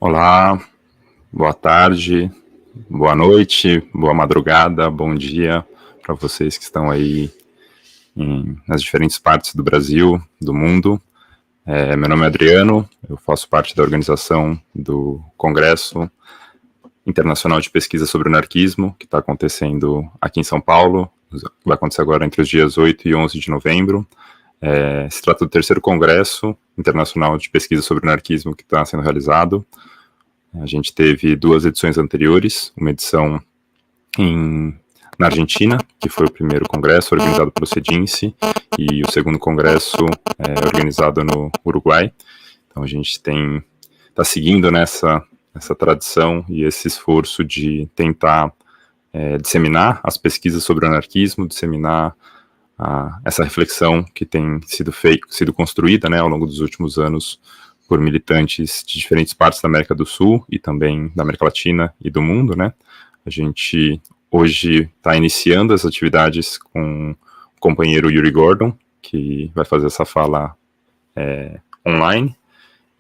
Olá, boa tarde, boa noite, boa madrugada, bom dia para vocês que estão aí nas diferentes partes do Brasil, do mundo. Meu nome é Adriano, eu faço parte da organização do Congresso Internacional de Pesquisa sobre Anarquismo, que está acontecendo aqui em São Paulo, vai acontecer agora entre os dias 8 e 11 de novembro. Se trata do terceiro Congresso Internacional de Pesquisa sobre Anarquismo que está sendo realizado. A gente teve duas edições anteriores, uma edição na Argentina, que foi o primeiro congresso organizado pelo CEDINCE, e o segundo congresso organizado no Uruguai. Então a gente está seguindo nessa tradição e esse esforço de tentar disseminar as pesquisas sobre o anarquismo, disseminar essa reflexão que tem sido construída, né, ao longo dos últimos anos por militantes de diferentes partes da América do Sul e também da América Latina e do mundo, né? A gente hoje está iniciando as atividades com o companheiro Uri Gordon, que vai fazer essa fala online,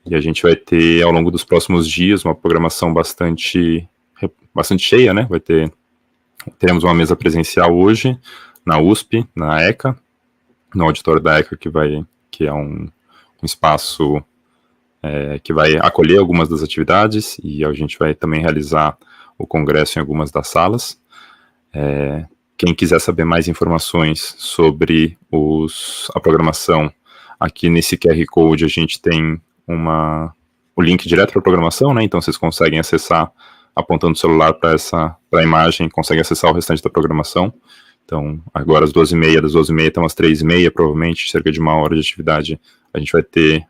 e a gente vai ter, ao longo dos próximos dias, uma programação bastante cheia, né? Teremos uma mesa presencial hoje, na USP, na ECA, no auditório da ECA, que é um espaço que vai acolher algumas das atividades, e a gente vai também realizar o congresso em algumas das salas. Quem quiser saber mais informações sobre a programação, aqui nesse QR Code a gente tem o link direto para a programação, né? Então vocês conseguem acessar, apontando o celular para a imagem, conseguem acessar o restante da programação. Então, agora às 12h30, das 12h30 até umas 3h30, provavelmente, cerca de 1 hora de atividade, a gente vai ter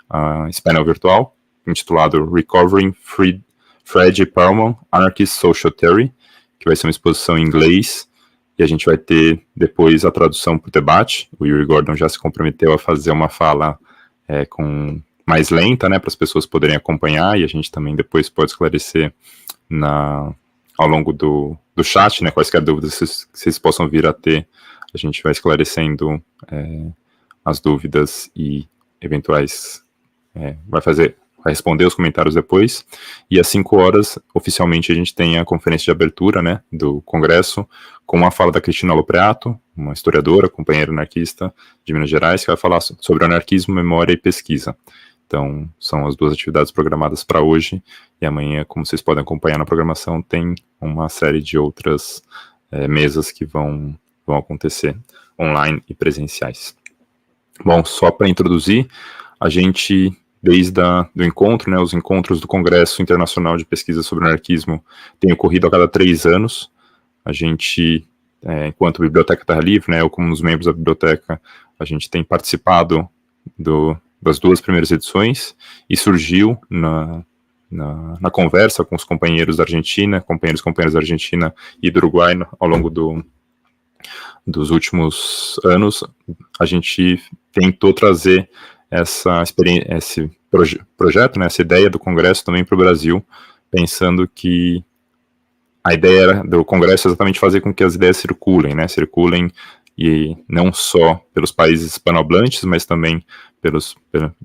esse painel virtual, intitulado Recovering Fredy Perlman, Anarchist Social Theory, que vai ser uma exposição em inglês, e a gente vai ter depois a tradução para o debate. O Uri Gordon já se comprometeu a fazer uma fala mais lenta, né, para as pessoas poderem acompanhar, e a gente também depois pode esclarecer ao longo do chat, né, quaisquer dúvidas que vocês possam vir a ter, a gente vai esclarecendo as dúvidas e eventuais, vai responder os comentários depois, e às 5 horas, oficialmente, a gente tem a conferência de abertura, né, do Congresso, com a fala da Cristina Lopreato, uma historiadora, companheira anarquista de Minas Gerais, que vai falar sobre anarquismo, memória e pesquisa. Então, são as duas atividades programadas para hoje, e amanhã, como vocês podem acompanhar na programação, tem uma série de outras mesas que vão acontecer online e presenciais. Bom, só para introduzir, a gente, desde do encontro, né, os encontros do Congresso Internacional de Pesquisa sobre Anarquismo, tem ocorrido a cada 3 anos. A gente, enquanto Biblioteca Terra Livre, né, eu como um dos membros da biblioteca, a gente tem participado das 2 primeiras edições, e surgiu na conversa com os companheiros da Argentina, companheiras da Argentina e do Uruguai, ao longo dos últimos anos, a gente tentou trazer esse projeto, né, essa ideia do Congresso também para o Brasil, pensando que a ideia do Congresso é exatamente fazer com que as ideias circulem, e não só pelos países hispanohablantes, mas também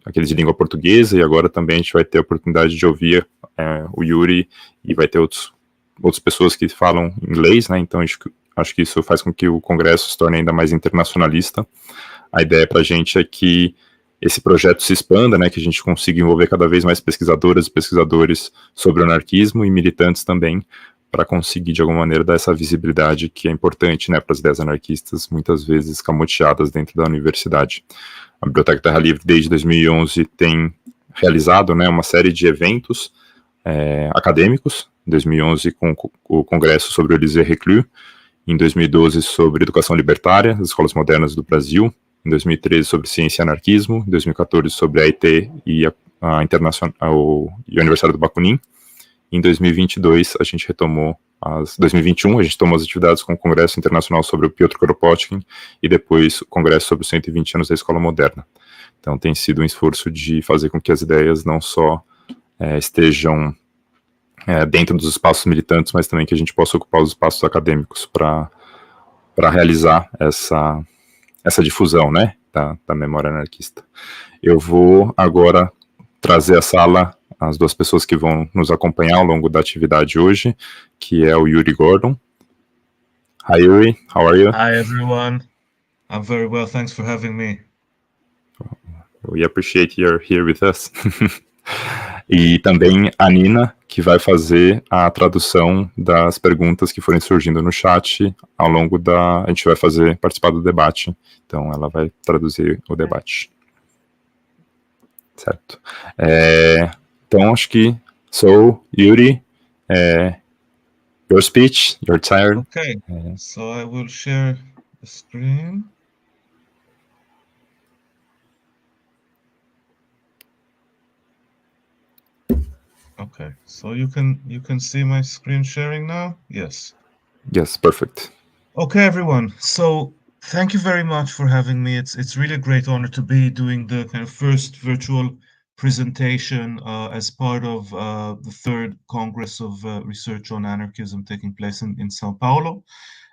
aqueles de língua portuguesa, e agora também a gente vai ter a oportunidade de ouvir o Uri, e vai ter outras pessoas que falam inglês, né? Então acho que isso faz com que o Congresso se torne ainda mais internacionalista. A ideia para a gente é que esse projeto se expanda, né, que a gente consiga envolver cada vez mais pesquisadoras e pesquisadores sobre o anarquismo, e militantes também, para conseguir, de alguma maneira, dar essa visibilidade que é importante, né, para as ideias anarquistas, muitas vezes escamoteadas dentro da universidade. A Biblioteca Terra Livre, desde 2011, tem realizado, né, uma série de eventos acadêmicos, em 2011 com o Congresso sobre o Élysée Reclus, em 2012 sobre educação libertária, as escolas modernas do Brasil, em 2013 sobre ciência e anarquismo, em 2014 sobre a IT e a Internacional e o aniversário do Bakunin. Em 2022, a gente retomou 2021, a gente tomou as atividades com o Congresso Internacional sobre o Piotr Kropotkin, e depois o Congresso sobre os 120 anos da Escola Moderna. Então tem sido um esforço de fazer com que as ideias não só estejam dentro dos espaços militantes, mas também que a gente possa ocupar os espaços acadêmicos para realizar essa difusão, né, da memória anarquista. Eu vou agora trazer a as duas pessoas que vão nos acompanhar ao longo da atividade hoje, que é o Uri Gordon. Hi, Uri. How are you? Hi, everyone. I'm very well. Thanks for having me. We appreciate you're here with us. E também a Nina, que vai fazer a tradução das perguntas que forem surgindo no chat ao longo a gente vai participar do debate, então ela vai traduzir o debate. Certo. Então acho que, Yuri, your speech, your turn. Okay, so I will share the screen. Okay, so you can see my screen sharing now? Yes. Yes, perfect. Okay, everyone. So thank you very much for having me. It's really a great honor to be doing the kind of first virtual presentation as part of the third Congress of Research on Anarchism taking place in Sao Paulo.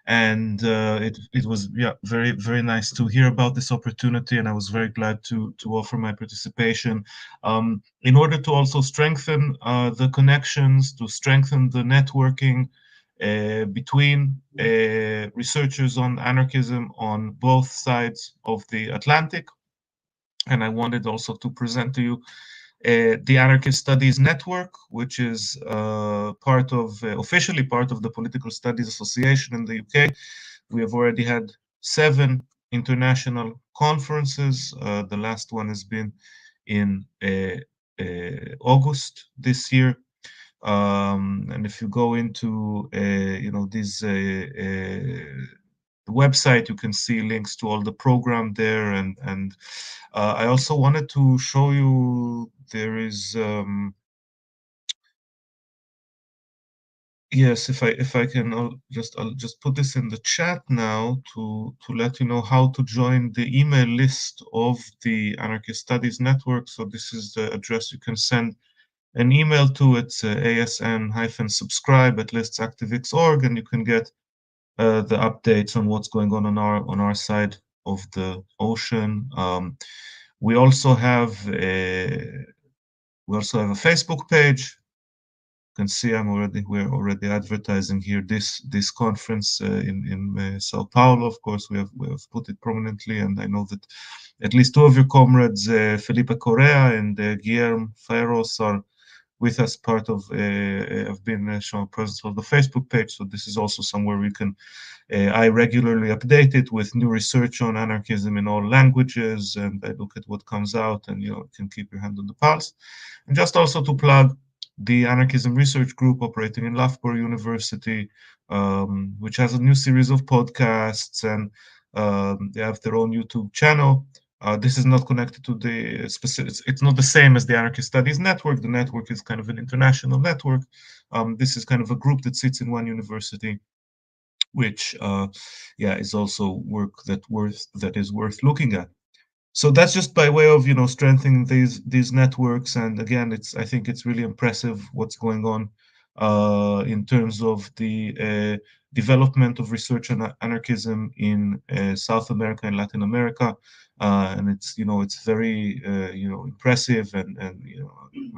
And it was very, very nice to hear about this opportunity, and I was very glad to offer my participation in order to also strengthen the connections, to strengthen the networking between researchers on anarchism on both sides of the Atlantic. And I wanted also to present to you the Anarchist Studies Network, which is officially part of the Political Studies Association in the UK. We have already had 7 international conferences. The last one has been in August this year. And if you go into this website, you can see links to all the program there. And I also wanted to show you there is yes, if I can I'll just put this in the chat now to let you know how to join the email list of the Anarchist Studies Network. So this is the address you can send an email to. It's asn-subscribe@listsactivix.org, and you can get the updates on what's going on our side of the ocean. We also have a Facebook page. You can see we're already advertising here this conference in Sao Paulo. Of course, we have put it prominently, and I know that at least 2 of your comrades, Felipe Correa and Guillermo Ferros, are with us, have been shown presence of the Facebook page. So this is also somewhere we can, I regularly update it with new research on anarchism in all languages, and I look at what comes out, and you can keep your hand on the pulse. And just also to plug the Anarchism Research Group operating in Loughborough University, which has a new series of podcasts, and they have their own YouTube channel. This is not connected to the specific, it's not the same as the Anarchist Studies Network. The network is kind of an international network. This is kind of a group that sits in one university, which is also work that is worth looking at. So that's just by way of strengthening these networks. And again, I think it's really impressive what's going on in terms of the development of research on anarchism in South America and Latin America. And it's very impressive and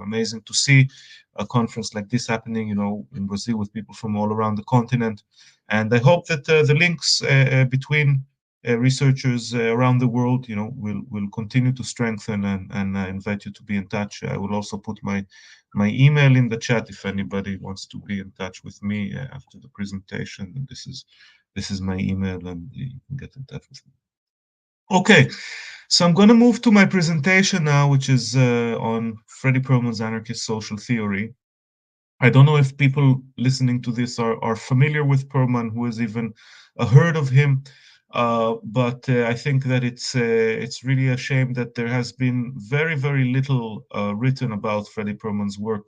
amazing to see a conference like this happening in Brazil with people from all around the continent. And I hope that the links between researchers around the world will continue to strengthen, and I invite you to be in touch. I will also put my email in the chat if anybody wants to be in touch with me after the presentation. And this is my email, and you can get in touch with me. Okay, so I'm going to move to my presentation now, which is on Fredy Perlman's anarchist social theory. I don't know if people listening to this are familiar with Perlman, who has even heard of him, but I think that it's really a shame that there has been very, very little written about Fredy Perlman's work.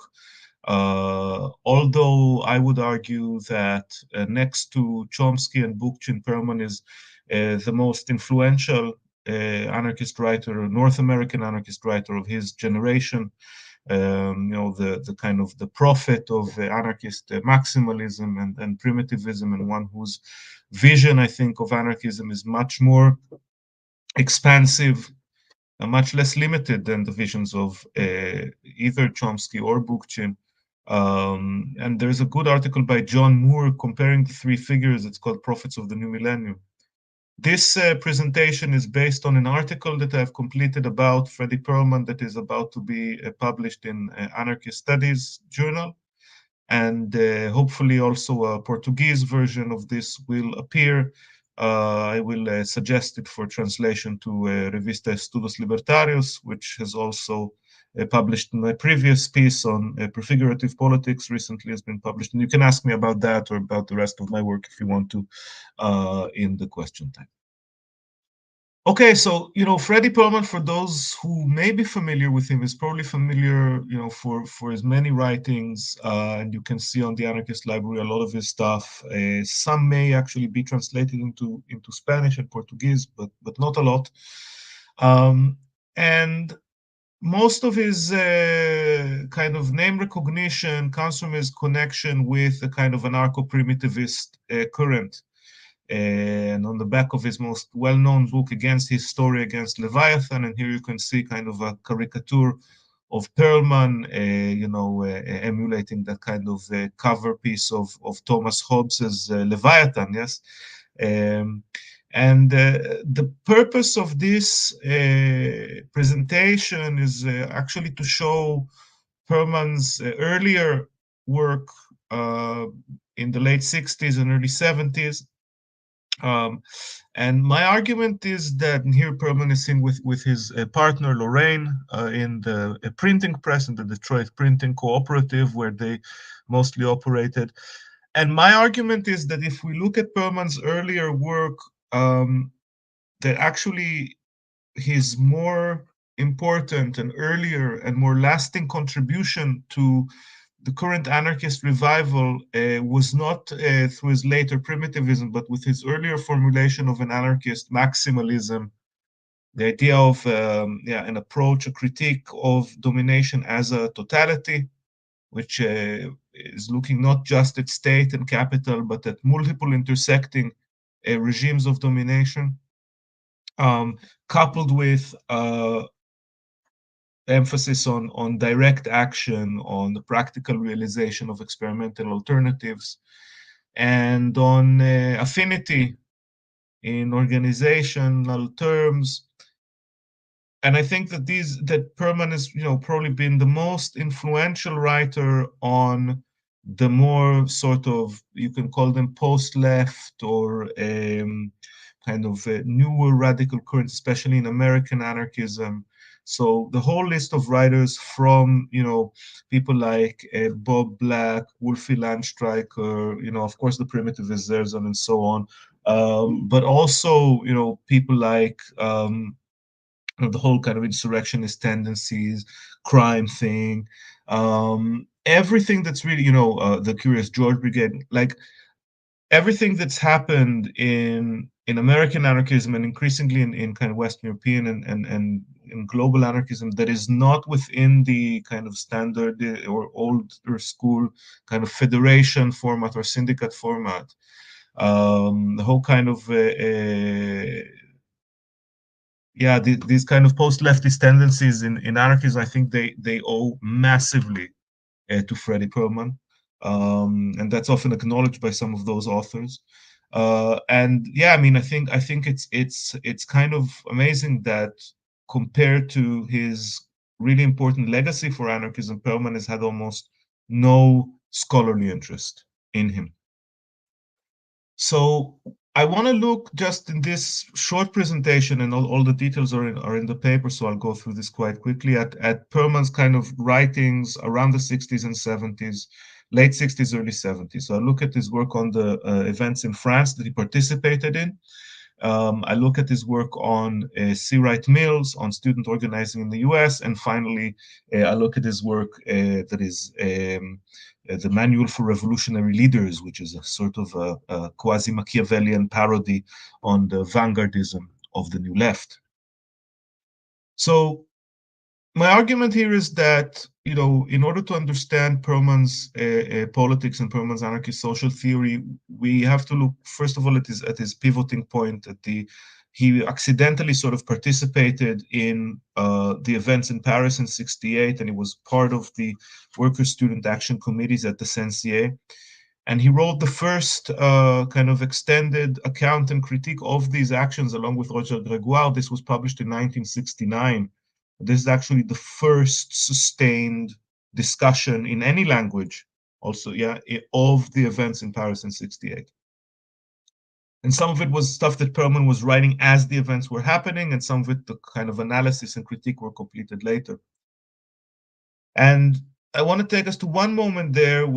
Although I would argue that next to Chomsky and Bookchin, Perlman is the most influential anarchist writer, North American anarchist writer of his generation. The kind of the prophet of anarchist maximalism and primitivism, and one whose vision, I think, of anarchism is much more expansive much less limited than the visions of either Chomsky or Bookchin. And there's a good article by John Moore comparing the three figures. It's called Prophets of the New Millennium. This presentation is based on an article that I've completed about Fredy Perlman that is about to be published in Anarchist Studies journal. And hopefully also a Portuguese version of this will appear. I will suggest it for translation to Revista Estudos Libertarios, which has also published my previous piece on prefigurative politics recently has been published. And you can ask me about that or about the rest of my work if you want to in the question time. Okay, so, Fredy Perlman, for those who may be familiar with him, is probably familiar, for his many writings, and you can see on the Anarchist Library a lot of his stuff. Some may actually be translated into Spanish and Portuguese, but not a lot. And most of his kind of name recognition comes from his connection with a kind of anarcho-primitivist current. And on the back of his most well-known book, Against His Story Against Leviathan, and here you can see kind of a caricature of Perlman, emulating that kind of cover piece of Thomas Hobbes's Leviathan, yes? And the purpose of this presentation is actually to show Perlman's earlier work in the late 60s and early 70s. And my argument is that, and here Perlman is seen with his partner Lorraine in the printing press, in the Detroit Printing Cooperative, where they mostly operated. And my argument is that if we look at Perlman's earlier work, that actually his more important and earlier and more lasting contribution to the current anarchist revival was not through his later primitivism, but with his earlier formulation of an anarchist maximalism, the idea of an approach, a critique of domination as a totality, which is looking not just at state and capital, but at multiple intersecting regimes of domination, coupled with emphasis on direct action, on the practical realization of experimental alternatives, and on affinity in organizational terms. And I think that Perlman has, probably been the most influential writer on the more sort of, you can call them post-left or kind of newer radical currents, especially in American anarchism. So the whole list of writers from, people like Bob Black, Wolfie Landstreicher, of course the primitivist Zerzan and so on, but also, people like the whole kind of insurrectionist tendencies, crime thing, everything that's really, the Curious George Brigade, like everything that's happened in American anarchism and increasingly in kind of Western European and in global anarchism that is not within the kind of standard or older school kind of federation format or syndicate format. The whole kind of these kind of post-leftist tendencies in anarchism, I think they owe massively to Fredy Perlman. And that's often acknowledged by some of those authors. And yeah, I mean, I think it's kind of amazing that compared to his really important legacy for anarchism, Perlman has had almost no scholarly interest in him. So I want to look just in this short presentation, and all the details are in the paper, so I'll go through this quite quickly, at Perlman's kind of writings around the 60s and 70s, late 60s, early 70s. So I look at his work on the events in France that he participated in. I look at his work on C. Wright Mills, on student organizing in the US, and finally, I look at his work that is the Manual for Revolutionary Leaders, which is a sort of a quasi-Machiavellian parody on the vanguardism of the New Left. So my argument here is that, in order to understand Perlman's politics and Perlman's anarchist social theory, we have to look, first of all, at his pivoting point, at the he accidentally sort of participated in the events in Paris in '68, and he was part of the Workers' Student Action Committees at the CNCA. And he wrote the first kind of extended account and critique of these actions along with Roger Gregoire. This was published in 1969. This is actually the first sustained discussion in any language, also, of the events in Paris in '68. And some of it was stuff that Perlman was writing as the events were happening, and some of it, the kind of analysis and critique, were completed later. And I want to take us to one moment there, in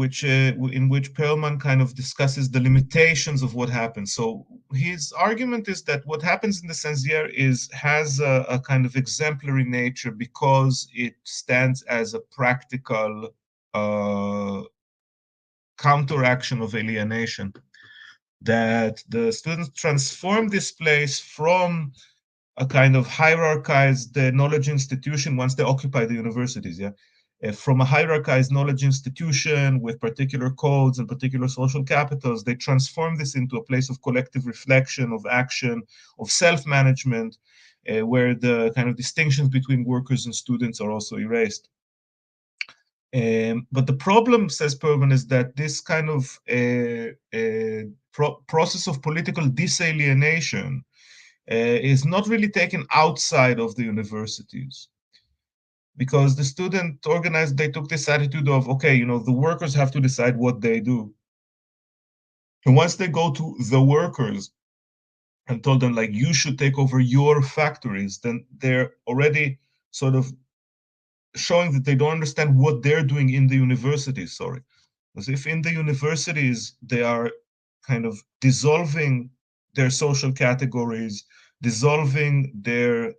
which Perlman kind of discusses the limitations of what happens. So his argument is that what happens in the Sensier has a kind of exemplary nature because it stands as a practical counteraction of alienation. That the students transform this place from a kind of hierarchized knowledge institution once they occupy the universities, from a hierarchized knowledge institution with particular codes and particular social capitals, they transform this into a place of collective reflection, of action, of self-management, where the kind of distinctions between workers and students are also erased. But the problem, says Perlman, is that this kind of process of political disalienation is not really taken outside of the universities. Because the student organized, they took this attitude of, okay, the workers have to decide what they do. And once they go to the workers and told them, like, you should take over your factories, then they're already sort of showing that they don't understand what they're doing in the universities, Because if in the universities they are kind of dissolving their social categories, dissolving their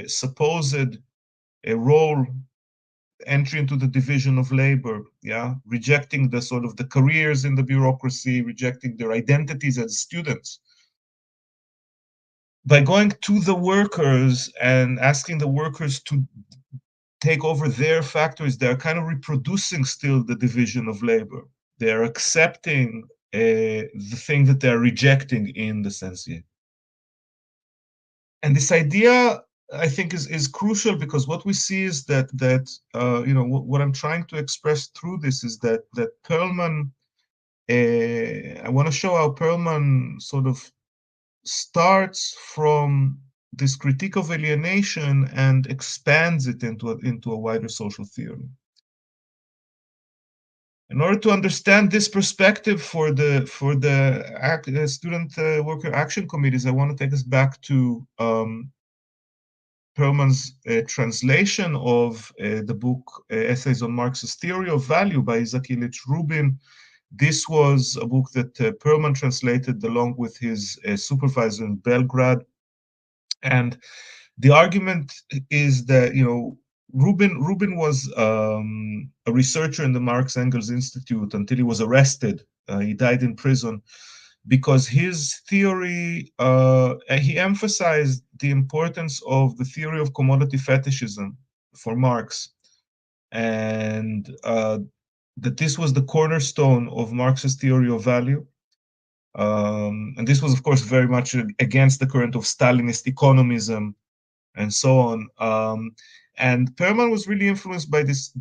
supposed role, entry into the division of labor, rejecting the sort of the careers in the bureaucracy, rejecting their identities as students. By going to the workers and asking the workers to take over their factories, they're kind of reproducing still the division of labor. They're accepting the thing that they're rejecting in the Sensier. And this idea, I think, is crucial because what we see is that what I'm trying to express through this is that Perlman, I want to show how Perlman sort of starts from this critique of alienation and expands it into a wider social theory. In order to understand this perspective for the student worker action committees, I want to take us back to Perlman's translation of the book Essays on Marxist Theory of Value by Isaac Illich Rubin. This was a book that Perlman translated along with his supervisor in Belgrade. And the argument is that, Rubin was a researcher in the Marx Engels Institute until he was arrested. He died in prison because his theory, he emphasized the importance of the theory of commodity fetishism for Marx, and that this was the cornerstone of Marx's theory of value. And this was, of course, very much against the current of Stalinist economism and so on. And Perlman was really influenced by this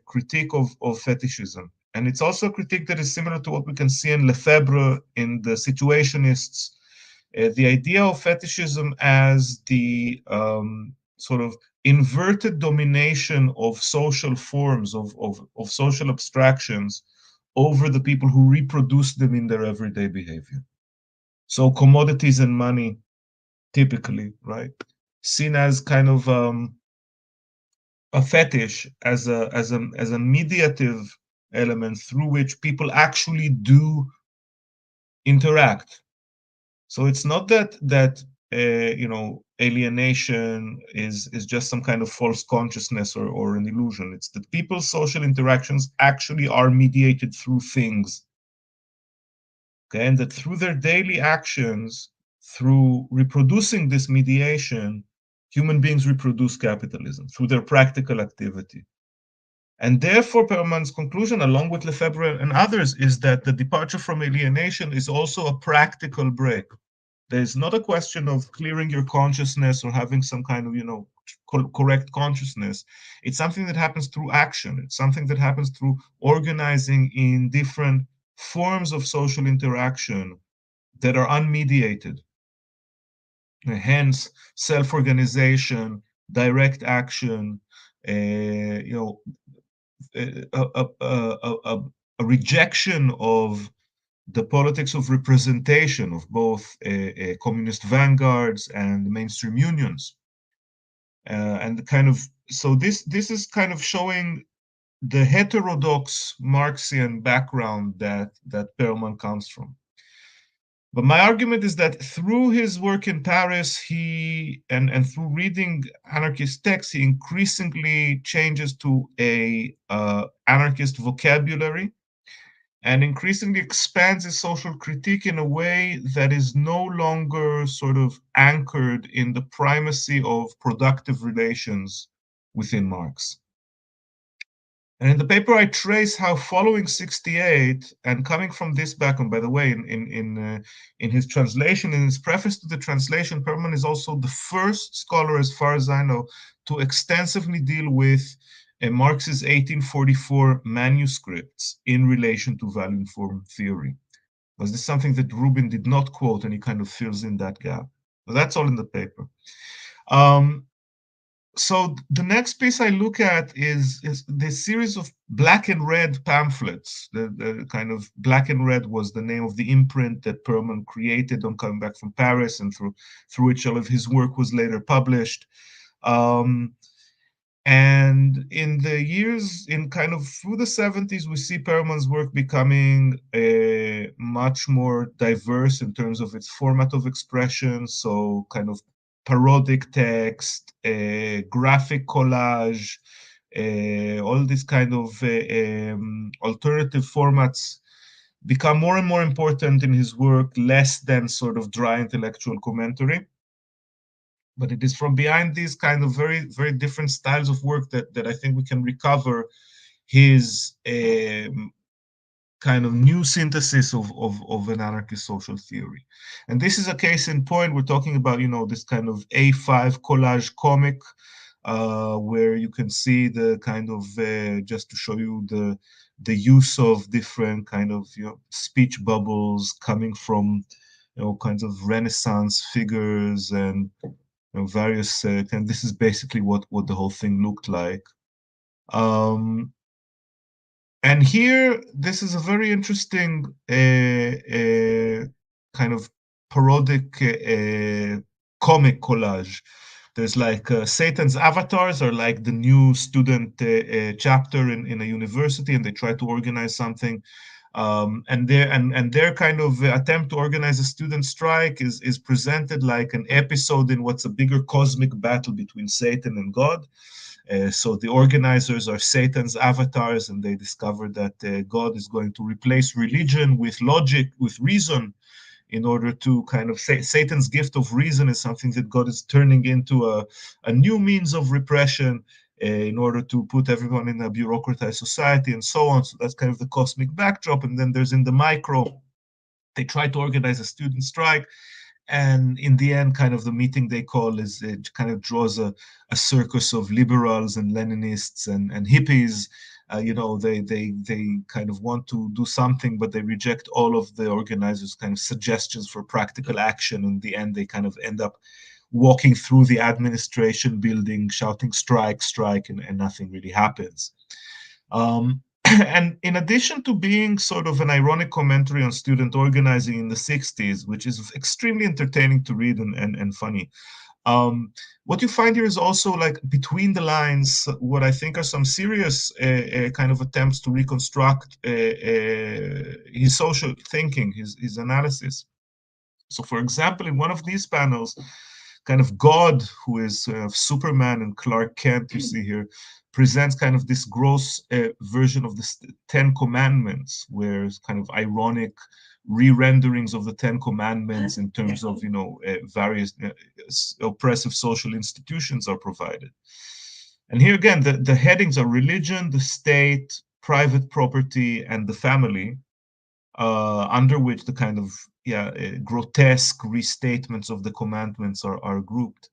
critique of fetishism. And it's also a critique that is similar to what we can see in Lefebvre in the Situationists. The idea of fetishism as the sort of inverted domination of social forms, of social abstractions over the people who reproduce them in their everyday behavior. So commodities and money, typically, right, seen as kind of a fetish, as a mediative element through which people actually do interact. So it's not that alienation is just some kind of false consciousness or an illusion. It's that people's social interactions actually are mediated through things. Okay, and that through their daily actions, through reproducing this mediation, human beings reproduce capitalism through their practical activity. And therefore, Perlman's conclusion, along with Lefebvre and others, is that the departure from alienation is also a practical break. There's not a question of clearing your consciousness or having some kind of, correct consciousness. It's something that happens through action. It's something that happens through organizing in different forms of social interaction that are unmediated. Hence, self-organization, direct action, a, rejection of the politics of representation of both communist vanguards and mainstream unions, and kind of, so this is kind of showing the heterodox Marxian background that Perlman comes from. But my argument is that through his work in Paris, and through reading anarchist texts, he increasingly changes to a anarchist vocabulary, and increasingly expands his social critique in a way that is no longer sort of anchored in the primacy of productive relations within Marx. And in the paper, I trace how following 68, and coming from this background, by the way, in his translation, in his preface to the translation, Perlman is also the first scholar, as far as I know, to extensively deal with Marx's 1844 manuscripts in relation to value-informed theory. Was this something that Rubin did not quote, and he kind of fills in that gap? So that's all in the paper. So the next piece I look at is this series of black and red pamphlets. The kind of black and red was the name of the imprint that Perlman created on coming back from Paris, and through which all of his work was later published. And in the years, in kind of through the 70s, we see Perlman's work becoming much more diverse in terms of its format of expression. So kind of parodic text, graphic collage, all these kind of alternative formats become more and more important in his work, less than sort of dry intellectual commentary. But it is from behind these kind of very, very different styles of work that I think we can recover his kind of new synthesis of an anarchist social theory. And this is a case in point. We're talking about, this kind of A5 collage comic, where you can see the kind of, just to show you the use of different kind of, speech bubbles coming from, kinds of Renaissance figures and various, and this is basically what the whole thing looked like. And here, this is a very interesting kind of parodic comic collage. There's like Satan's avatars are like the new student chapter in a university, and they try to organize something. And their kind of attempt to organize a student strike is presented like an episode in what's a bigger cosmic battle between Satan and God. So the organizers are Satan's avatars, and they discover that God is going to replace religion with logic, with reason, in order to kind of say Satan's gift of reason is something that God is turning into a new means of repression, in order to put everyone in a bureaucratized society and so on. So that's kind of the cosmic backdrop. And then there's in the micro, they try to organize a student strike. And in the end, kind of the meeting they call is, it kind of draws a circus of liberals and Leninists and hippies. They kind of want to do something, but they reject all of the organizers' kind of suggestions for practical action. In the end, they kind of end up walking through the administration building, shouting strike, strike, and nothing really happens. And in addition to being sort of an ironic commentary on student organizing in the 60s, which is extremely entertaining to read and funny, what you find here is also, like, between the lines, what I think are some serious kind of attempts to reconstruct his social thinking, his analysis. So, for example, in one of these panels, kind of God, who is Superman and Clark Kent, you see here, presents kind of this gross version of the Ten Commandments, where kind of ironic re-renderings of the Ten Commandments in terms of, various oppressive social institutions are provided. And here again, the headings are religion, the state, private property, and the family. under which the kind of grotesque restatements of the commandments are grouped.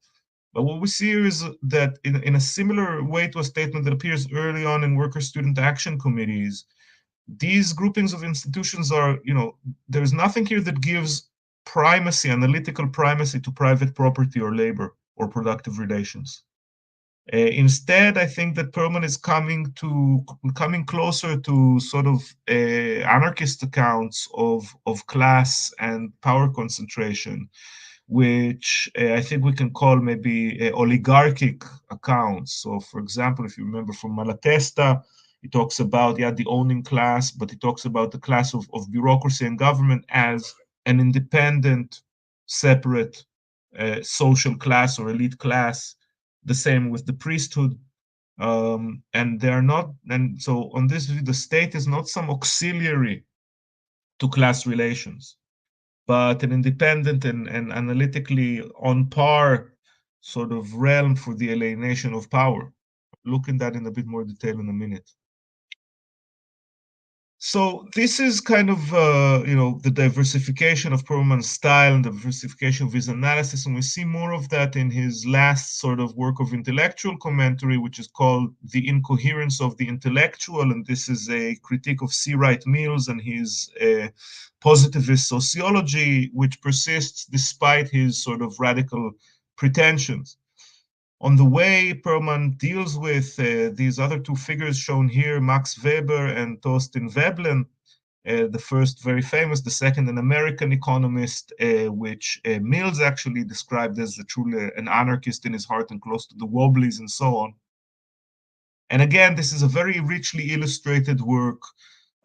But what we see here is that in a similar way to a statement that appears early on in worker student action committees, these groupings of institutions are, there's nothing here that gives primacy, analytical primacy, to private property or labor or productive relations. Instead, I think that Perlman is coming closer to sort of anarchist accounts of class and power concentration, which I think we can call maybe oligarchic accounts. So, for example, if you remember from Malatesta, he talks about the owning class, but he talks about the class of bureaucracy and government as an independent, separate social class or elite class. The same with the priesthood, and they are not. And so, on this view, the state is not some auxiliary to class relations, but an independent and analytically on par sort of realm for the alienation of power. Look at that in a bit more detail in a minute. So this is kind of, the diversification of Perlman's style and the diversification of his analysis, and we see more of that in his last sort of work of intellectual commentary, which is called The Incoherence of the Intellectual, and this is a critique of C. Wright Mills and his positivist sociology, which persists despite his sort of radical pretensions. On the way, Perlman deals with these other two figures shown here, Max Weber and Thorstein Veblen, the first very famous, the second an American economist, which Mills actually described as truly an anarchist in his heart and close to the Wobblies and so on. And again, this is a very richly illustrated work.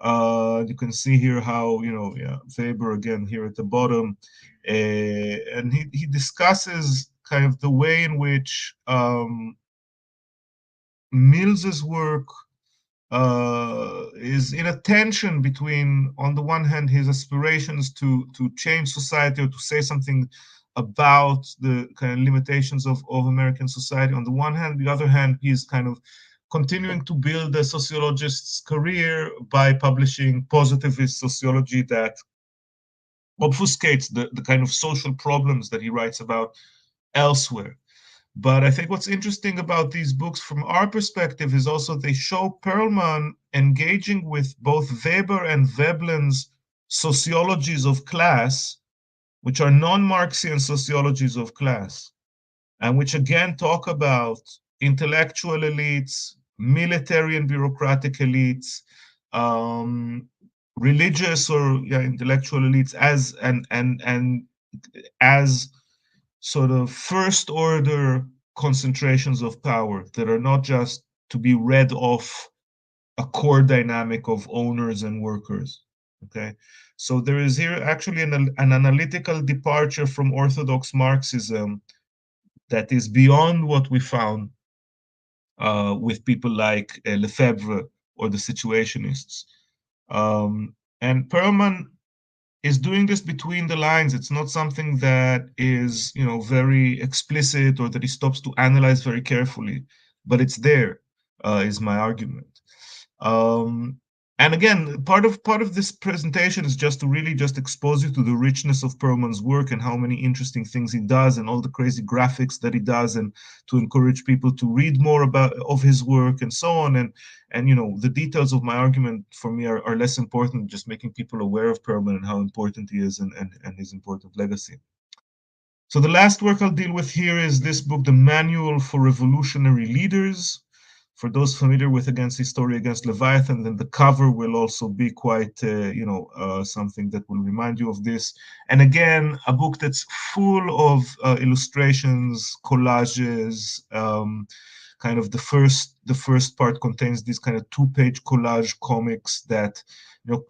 You can see here how, Weber again here at the bottom, and he discusses kind of the way in which Mills's work is in a tension between, on the one hand, his aspirations to change society or to say something about the kind of limitations of American society. On the one hand, the other hand, he's kind of continuing to build a sociologist's career by publishing positivist sociology that obfuscates the kind of social problems that he writes about elsewhere. But I think what's interesting about these books from our perspective is also they show Perlman engaging with both Weber and Veblen's sociologies of class, which are non-Marxian sociologies of class, and which again talk about intellectual elites, military and bureaucratic elites, religious or intellectual elites as as sort of first order concentrations of power that are not just to be read off a core dynamic of owners and workers. Okay, so there is here actually an analytical departure from orthodox Marxism that is beyond what we found with people like Lefebvre or the situationists. And Perlman is doing this between the lines. It's not something that is, very explicit or that he stops to analyze very carefully, but it's there, is my argument. And again, part of this presentation is just to really just expose you to the richness of Perlman's work and how many interesting things he does and all the crazy graphics that he does, and to encourage people to read more of his work and so on. And the details of my argument for me are less important, just making people aware of Perlman and how important he is and his important legacy. So the last work I'll deal with here is this book, The Manual for Revolutionary Leaders. For those familiar with Against History, Against Leviathan, then the cover will also be quite, something that will remind you of this. And again, a book that's full of illustrations, collages. Kind of the first part contains these kind of 2-page collage comics that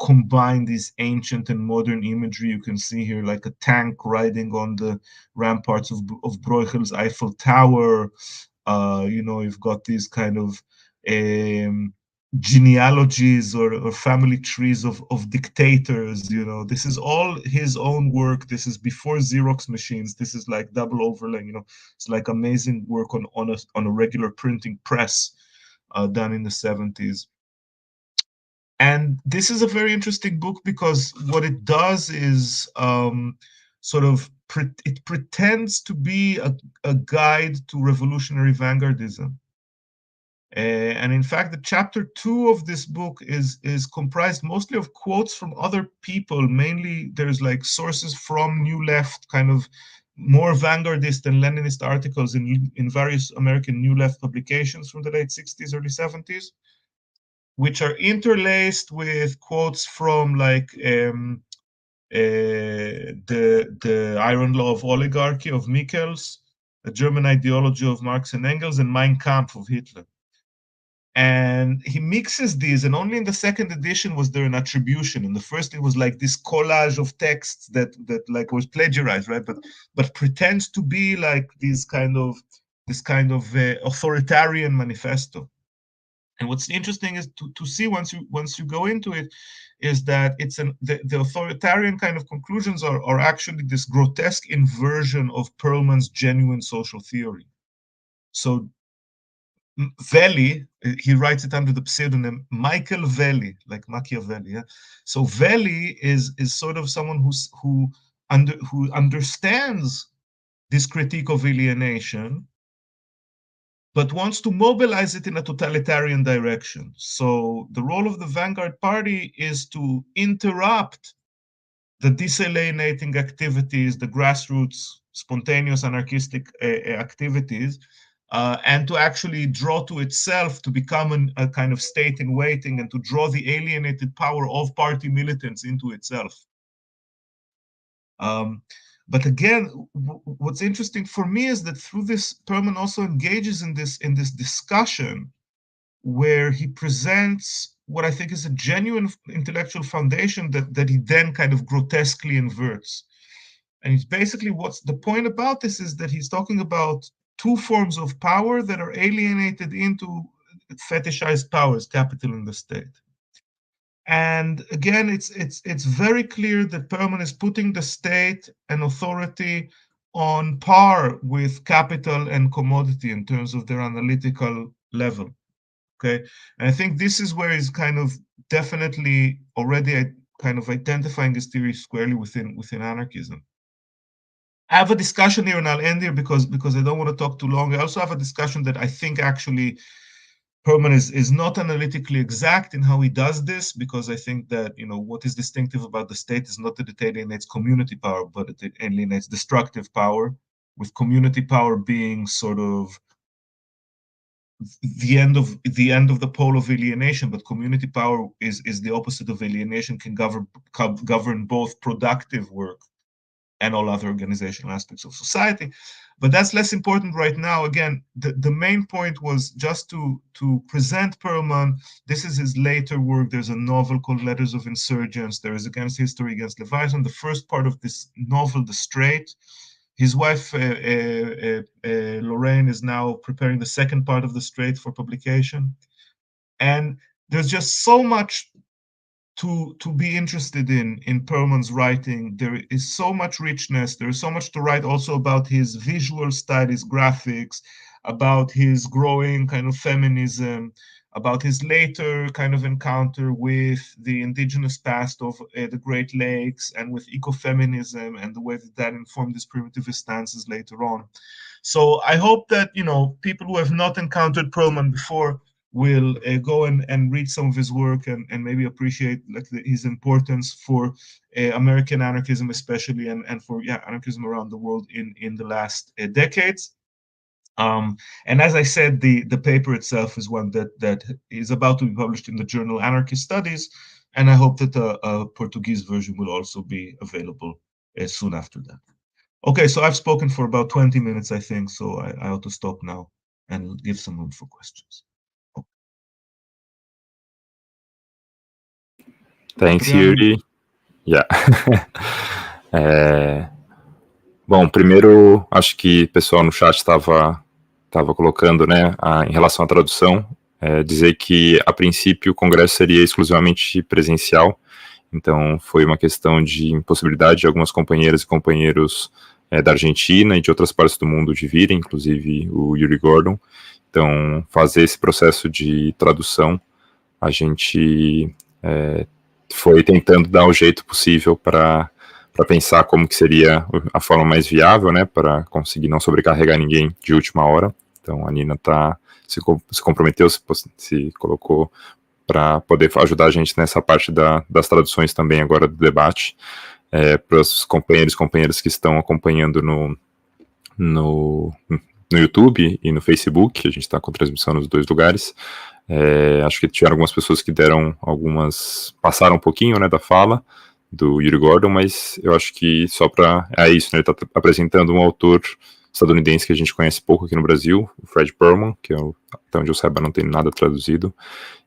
combine these ancient and modern imagery. You can see here like a tank riding on the ramparts of Bruegel's Eiffel Tower. You've got these kind of genealogies or family trees of dictators. This is all his own work. This is before Xerox machines. This is like double overlaying. It's like amazing work on a regular printing press done in the 70s. And this is a very interesting book because what it does is it pretends to be a guide to revolutionary vanguardism. And in fact, the chapter 2 of this book is comprised mostly of quotes from other people. Mainly, there's like sources from New Left, kind of more vanguardist and Leninist articles in various American New Left publications from the late 60s, early 70s, which are interlaced with quotes from like the Iron Law of Oligarchy of Michels, the German Ideology of Marx and Engels, and Mein Kampf of Hitler. And he mixes these, and only in the second edition was there an attribution. In the first, it was like this collage of texts that like was plagiarized, right? But pretends to be like this kind of authoritarian manifesto. And what's interesting is to see once you go into it, is that it's the authoritarian kind of conclusions are actually this grotesque inversion of Perlman's genuine social theory. So Veli, he writes it under the pseudonym Michael Veli, like Machiavelli. Yeah? So Veli is sort of someone who understands this critique of alienation, but wants to mobilize it in a totalitarian direction. So the role of the vanguard party is to interrupt the disalienating activities, the grassroots, spontaneous anarchistic activities, and to actually draw to itself, to become a kind of state in waiting, and to draw the alienated power of party militants into itself. But again, what's interesting for me is that through this, Perlman also engages in this discussion where he presents what I think is a genuine intellectual foundation that he then kind of grotesquely inverts. And it's basically, what's the point about this is that he's talking about two forms of power that are alienated into fetishized powers, capital and the state. And again, it's very clear that Perlman is putting the state and authority on par with capital and commodity in terms of their analytical level. Okay, and I think this is where he's kind of definitely already kind of identifying his theory squarely within anarchism. I have a discussion here, and I'll end here because I don't want to talk too long. I also have a discussion that I think actually Perlman is not analytically exact in how he does this, because I think that, what is distinctive about the state is not that it alienates community power, but it alienates destructive power, with community power being sort of the end of the pole of alienation. But community power is the opposite of alienation, can govern both productive work and all other organizational aspects of society. But that's less important right now. Again, the main point was just to present Perlman. This is his later work. There's a novel called Letters of Insurgents. There is Against History, Against Leviathan. The first part of this novel, The Straight. His wife, Lorraine, is now preparing the second part of The Straight for publication. And there's just so much to be interested in Perlman's writing. There is so much richness. There is so much to write also about his visual style, his graphics, about his growing kind of feminism, about his later kind of encounter with the indigenous past of the Great Lakes and with ecofeminism and the way that informed his primitivist stances later on. So I hope that, people who have not encountered Perlman before will go and read some of his work and maybe appreciate his importance for American anarchism especially, and for anarchism around the world in the last decades. And as I said, the paper itself is one that is about to be published in the journal Anarchist Studies, and I hope that a Portuguese version will also be available soon after that. Okay, so I've spoken for about 20 minutes, I think, so I ought to stop now and give some room for questions. Thanks, Uri. Yeah. Bom, primeiro, acho que o pessoal no chat estava colocando, né, em relação à tradução, dizer que, a princípio, o Congresso seria exclusivamente presencial, então foi uma questão de impossibilidade de algumas companheiras e companheiros da Argentina e de outras partes do mundo de virem, inclusive o Uri Gordon. Então, fazer esse processo de tradução, a gente foi tentando dar o jeito possível para pensar como que seria a forma mais viável, né, para conseguir não sobrecarregar ninguém de última hora. Então a Nina se comprometeu, se colocou para poder ajudar a gente nessa parte das traduções também agora do debate, para os companheiros e companheiras que estão acompanhando no YouTube e no Facebook. A gente está com transmissão nos dois lugares. Acho que tiveram algumas pessoas que passaram um pouquinho, né, da fala do Uri Gordon, mas eu acho que só é isso, né, ele está apresentando um autor estadunidense que a gente conhece pouco aqui no Brasil, o Fredy Perlman, que até onde eu saiba não tem nada traduzido,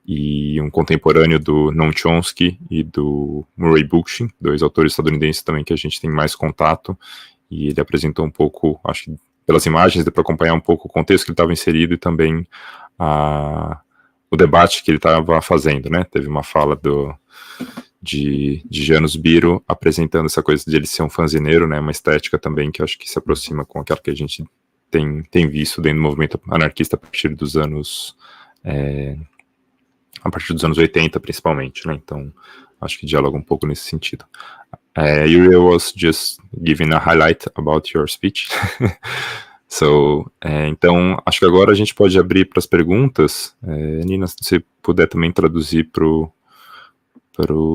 e um contemporâneo do Noam Chomsky e do Murray Bookchin, dois autores estadunidenses também que a gente tem mais contato, e ele apresentou um pouco, acho que pelas imagens deu para acompanhar um pouco o contexto que ele estava inserido e também o debate que ele estava fazendo, né? Teve uma fala de Janus Biro apresentando essa coisa de ele ser um fanzineiro, né? Uma estética também que eu acho que se aproxima com aquela que a gente tem visto dentro do movimento anarquista a partir dos anos 80, principalmente, né? Então, acho que dialoga um pouco nesse sentido. Uri was just giving a highlight about your speech. Então, acho que agora a gente pode abrir para as perguntas. Nina, se você puder também traduzir para o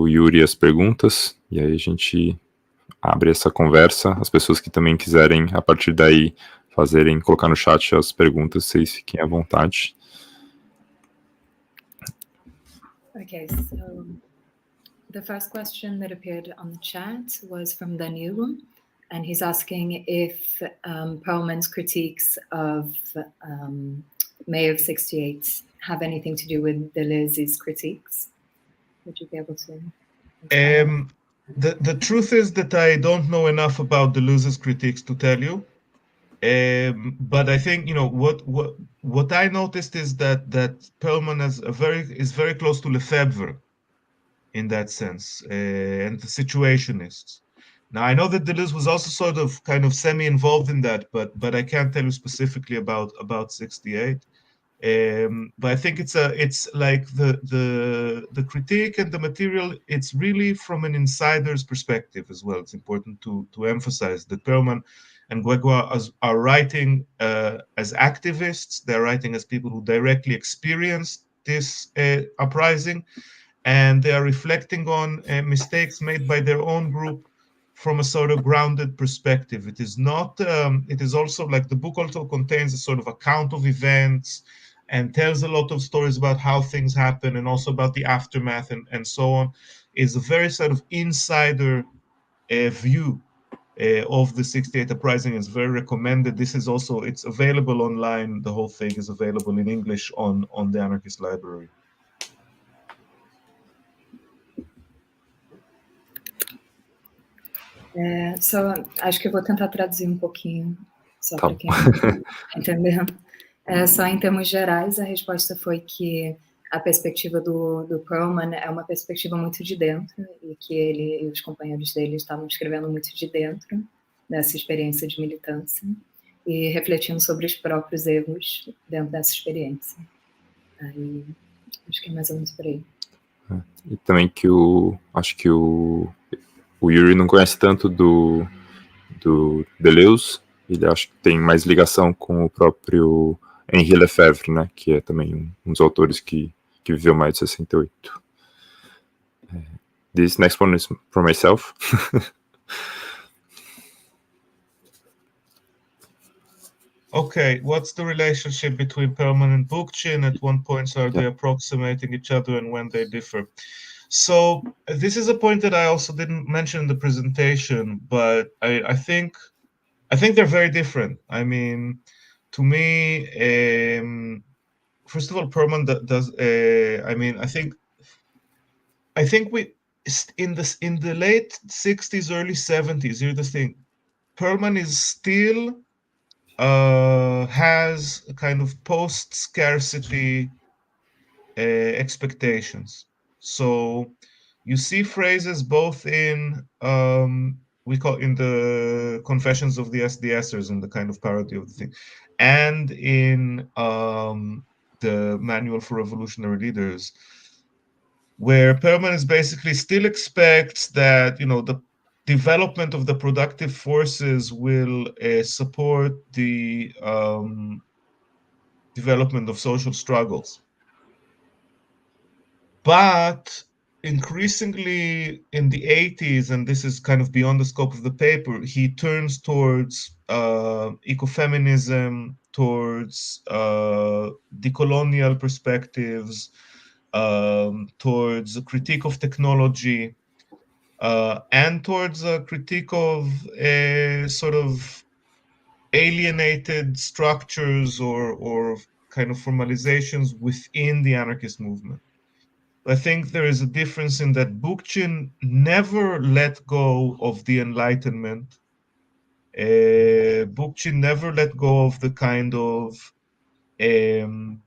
Uri as perguntas, e aí a gente abre essa conversa. As pessoas que também quiserem, a partir daí, colocar no chat as perguntas, vocês fiquem à vontade. Okay, so the first question that appeared on the chat was from Danilo, and he's asking if Perlman's critiques of May of '68 have anything to do with Deleuze's critiques. Would you be able to? The truth is that I don't know enough about Deleuze's critiques to tell you. But I think, what I noticed is that Perlman is very close to Lefebvre in that sense, and the situationists. Now I know that Deleuze was also sort of kind of semi-involved in that, but I can't tell you specifically about '68. But I think it's like the critique and the material. It's really from an insider's perspective as well. It's important to emphasize that Perlman and Gregoire are writing as activists. They're writing as people who directly experienced this uprising, and they are reflecting on mistakes made by their own group from a sort of grounded perspective. It is not. It is also like the book also contains a sort of account of events and tells a lot of stories about how things happen and also about the aftermath and so on. Is a very sort of insider view of the '68 uprising. Is very recommended. This is also, it's available online. The whole thing is available in English on the Anarchist Library. Acho que eu vou tentar traduzir um pouquinho, só para quem entender. Só em termos gerais, a resposta foi que a perspectiva do Perlman é uma perspectiva muito de dentro, e que ele e os companheiros dele estavam escrevendo muito de dentro dessa experiência de militância e refletindo sobre os próprios erros dentro dessa experiência. Aí, acho que é mais ou menos por aí. E também que acho que o Uri não conhece tanto do Deleuze, ele acho que tem mais ligação com o próprio Henri Lefebvre, né, que é também um dos autores que viveu mais de 68. This next one is for myself. Okay, what's the relationship between Perlman and Bookchin? At one point, are they approximating each other, and when they differ? So this is a point that I also didn't mention in the presentation, but I think they're very different. I mean, to me, first of all, Perlman does. I mean, I think we in the late '60s, early '70s. Here's the thing: Perlman is still has a kind of post-scarcity expectations. So you see phrases both in we call in the Confessions of the SDSers, in the kind of parody of the thing, and in the Manual for Revolutionary Leaders, where Perlman is basically still expects that, you know, the development of the productive forces will support the development of social struggles. But increasingly in the 80s, and this is kind of beyond the scope of the paper, he turns towards ecofeminism, towards decolonial perspectives, towards a critique of technology, and towards a critique of sort of alienated structures or kind of formalizations within the anarchist movement. I think there is a difference in that Bookchin never let go of the Enlightenment. Bookchin never let go of the kind of the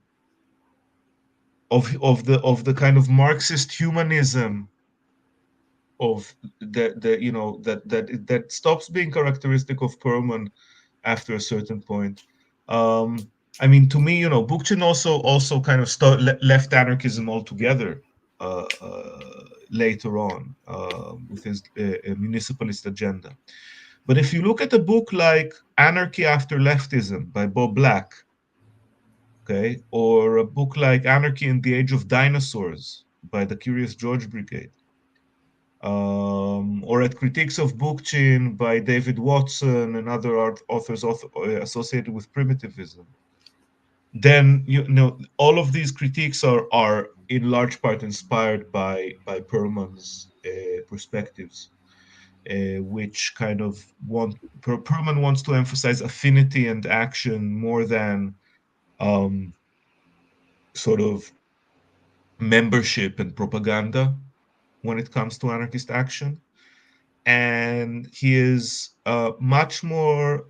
kind of Marxist humanism of that stops being characteristic of Perlman after a certain point. I mean, to me, you know, Bookchin also kind of left anarchism altogether later on with his municipalist agenda. But if you look at a book like Anarchy After Leftism by Bob Black, okay, or a book like Anarchy in the Age of Dinosaurs by the Curious George Brigade, or at Critiques of Bookchin by David Watson and other authors associated with primitivism, then you know all of these critiques are in large part inspired by Perlman's perspectives, which kind of Perlman wants to emphasize affinity and action more than sort of membership and propaganda when it comes to anarchist action. And he is much more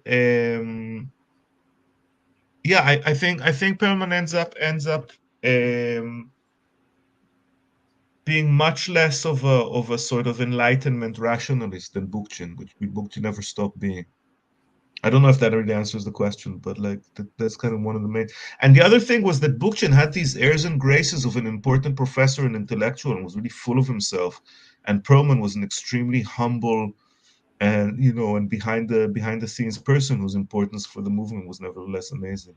I think Perlman ends up being much less of a sort of Enlightenment rationalist than Bookchin, which Bookchin never stopped being. I don't know if that really answers the question, but like that's kind of one of the main. And the other thing was that Bookchin had these airs and graces of an important professor and intellectual, and was really full of himself. And Perlman was an extremely humble and, you know, and behind the scenes person whose importance for the movement was nevertheless amazing.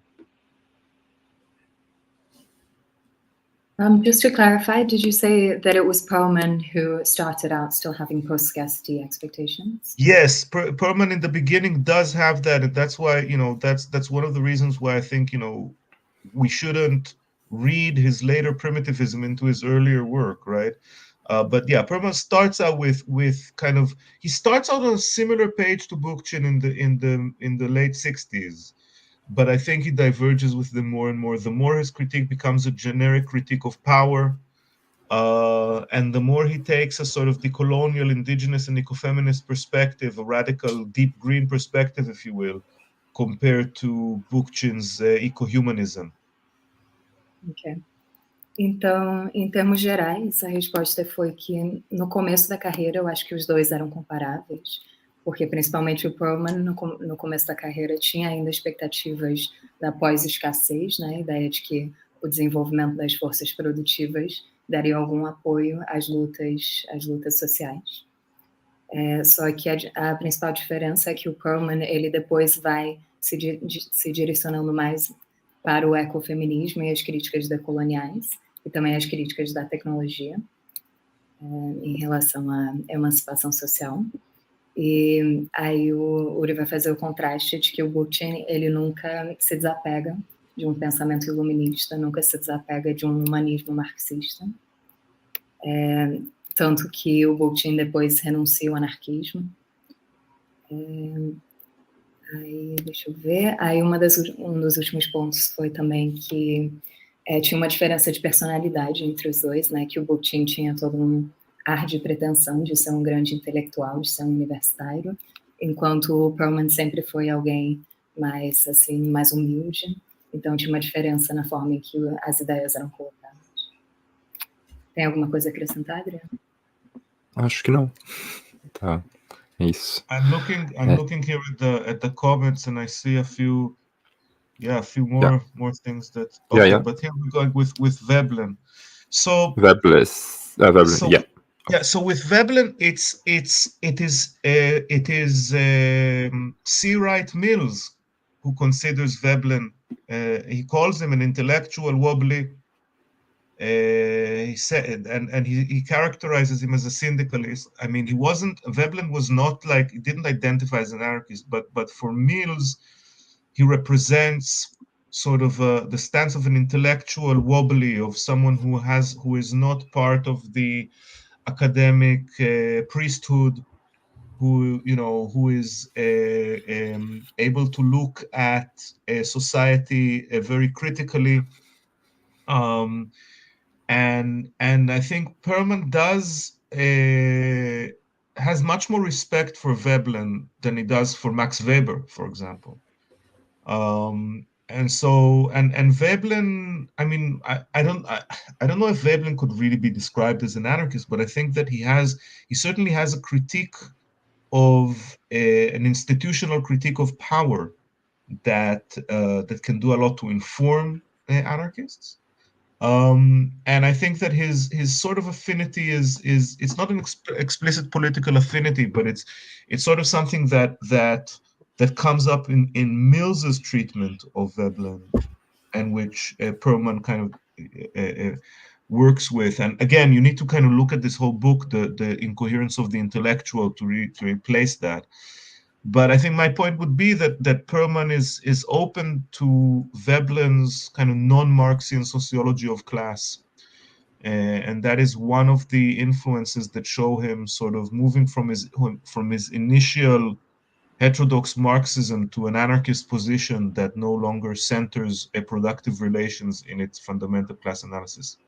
Just to clarify, did you say that it was Perlman who started out still having post-scarcity expectations? Yes, Perlman in the beginning does have that, and that's why, you know, that's one of the reasons why I think, you know, we shouldn't read his later primitivism into his earlier work, right? But yeah, Perlman starts out with kind of, he starts out on a similar page to Bookchin in the late 60s. But I think he diverges with them more and more. The more his critique becomes a generic critique of power, and the more he takes a sort of decolonial, indigenous, and ecofeminist perspective, a radical, deep green perspective, if you will, compared to Bookchin's ecohumanism. Ok. Então, em termos gerais, a resposta foi que no começo da carreira eu acho que os dois eram comparáveis, porque principalmente o Perlman no começo da carreira tinha ainda expectativas da pós-escassez, né, a ideia de que o desenvolvimento das forças produtivas daria algum apoio às lutas sociais. Só que a principal diferença é que o Perlman, ele depois vai se direcionando mais para o ecofeminismo e as críticas decoloniais, e também as críticas da tecnologia, em relação à emancipação social. E aí o Uri vai fazer o contraste de que o Bookchin, ele nunca se desapega de um pensamento iluminista, nunca se desapega de um humanismo marxista. Tanto que o Bookchin depois renuncia ao anarquismo. Aí, deixa eu ver. Aí um dos últimos pontos foi também que tinha uma diferença de personalidade entre os dois, né? Que o Bookchin tinha todo um ar de pretensão de ser um grande intelectual, de ser um universitário, enquanto o Perlman sempre foi alguém mais, assim, mais humilde. Então tinha uma diferença na forma em que as ideias eram colocadas. Tem alguma coisa a acrescentar, Adriano? Acho que não. Tá. É isso. I'm looking here at the comments, and I see a few more things that. Okay, but here we're going with Veblen. So Webless. Veblen, yeah. So with Veblen, it is C. Wright Mills who considers Veblen. He calls him an intellectual wobbly. He said, and he characterizes him as a syndicalist. I mean, Veblen was not like, he didn't identify as an anarchist, but for Mills, he represents sort of the stance of an intellectual wobbly, of someone who is not part of the academic priesthood, who is able to look at society very critically. And I think Perlman has much more respect for Veblen than he does for Max Weber, for example. And Veblen, I mean, I don't know if Veblen could really be described as an anarchist, but I think that he certainly has a critique of an institutional critique of power that can do a lot to inform anarchists. And I think that his sort of affinity is it's not an explicit political affinity, but it's sort of something that comes up in Mills's treatment of Veblen, and which Perlman kind of works with. And again, you need to kind of look at this whole book, the incoherence of the intellectual, to replace that. But I think my point would be that Perlman is open to Veblen's kind of non-Marxian sociology of class. And that is one of the influences that show him sort of moving from his initial heterodox Marxism to an anarchist position that no longer centers a productive relations in its fundamental class analysis.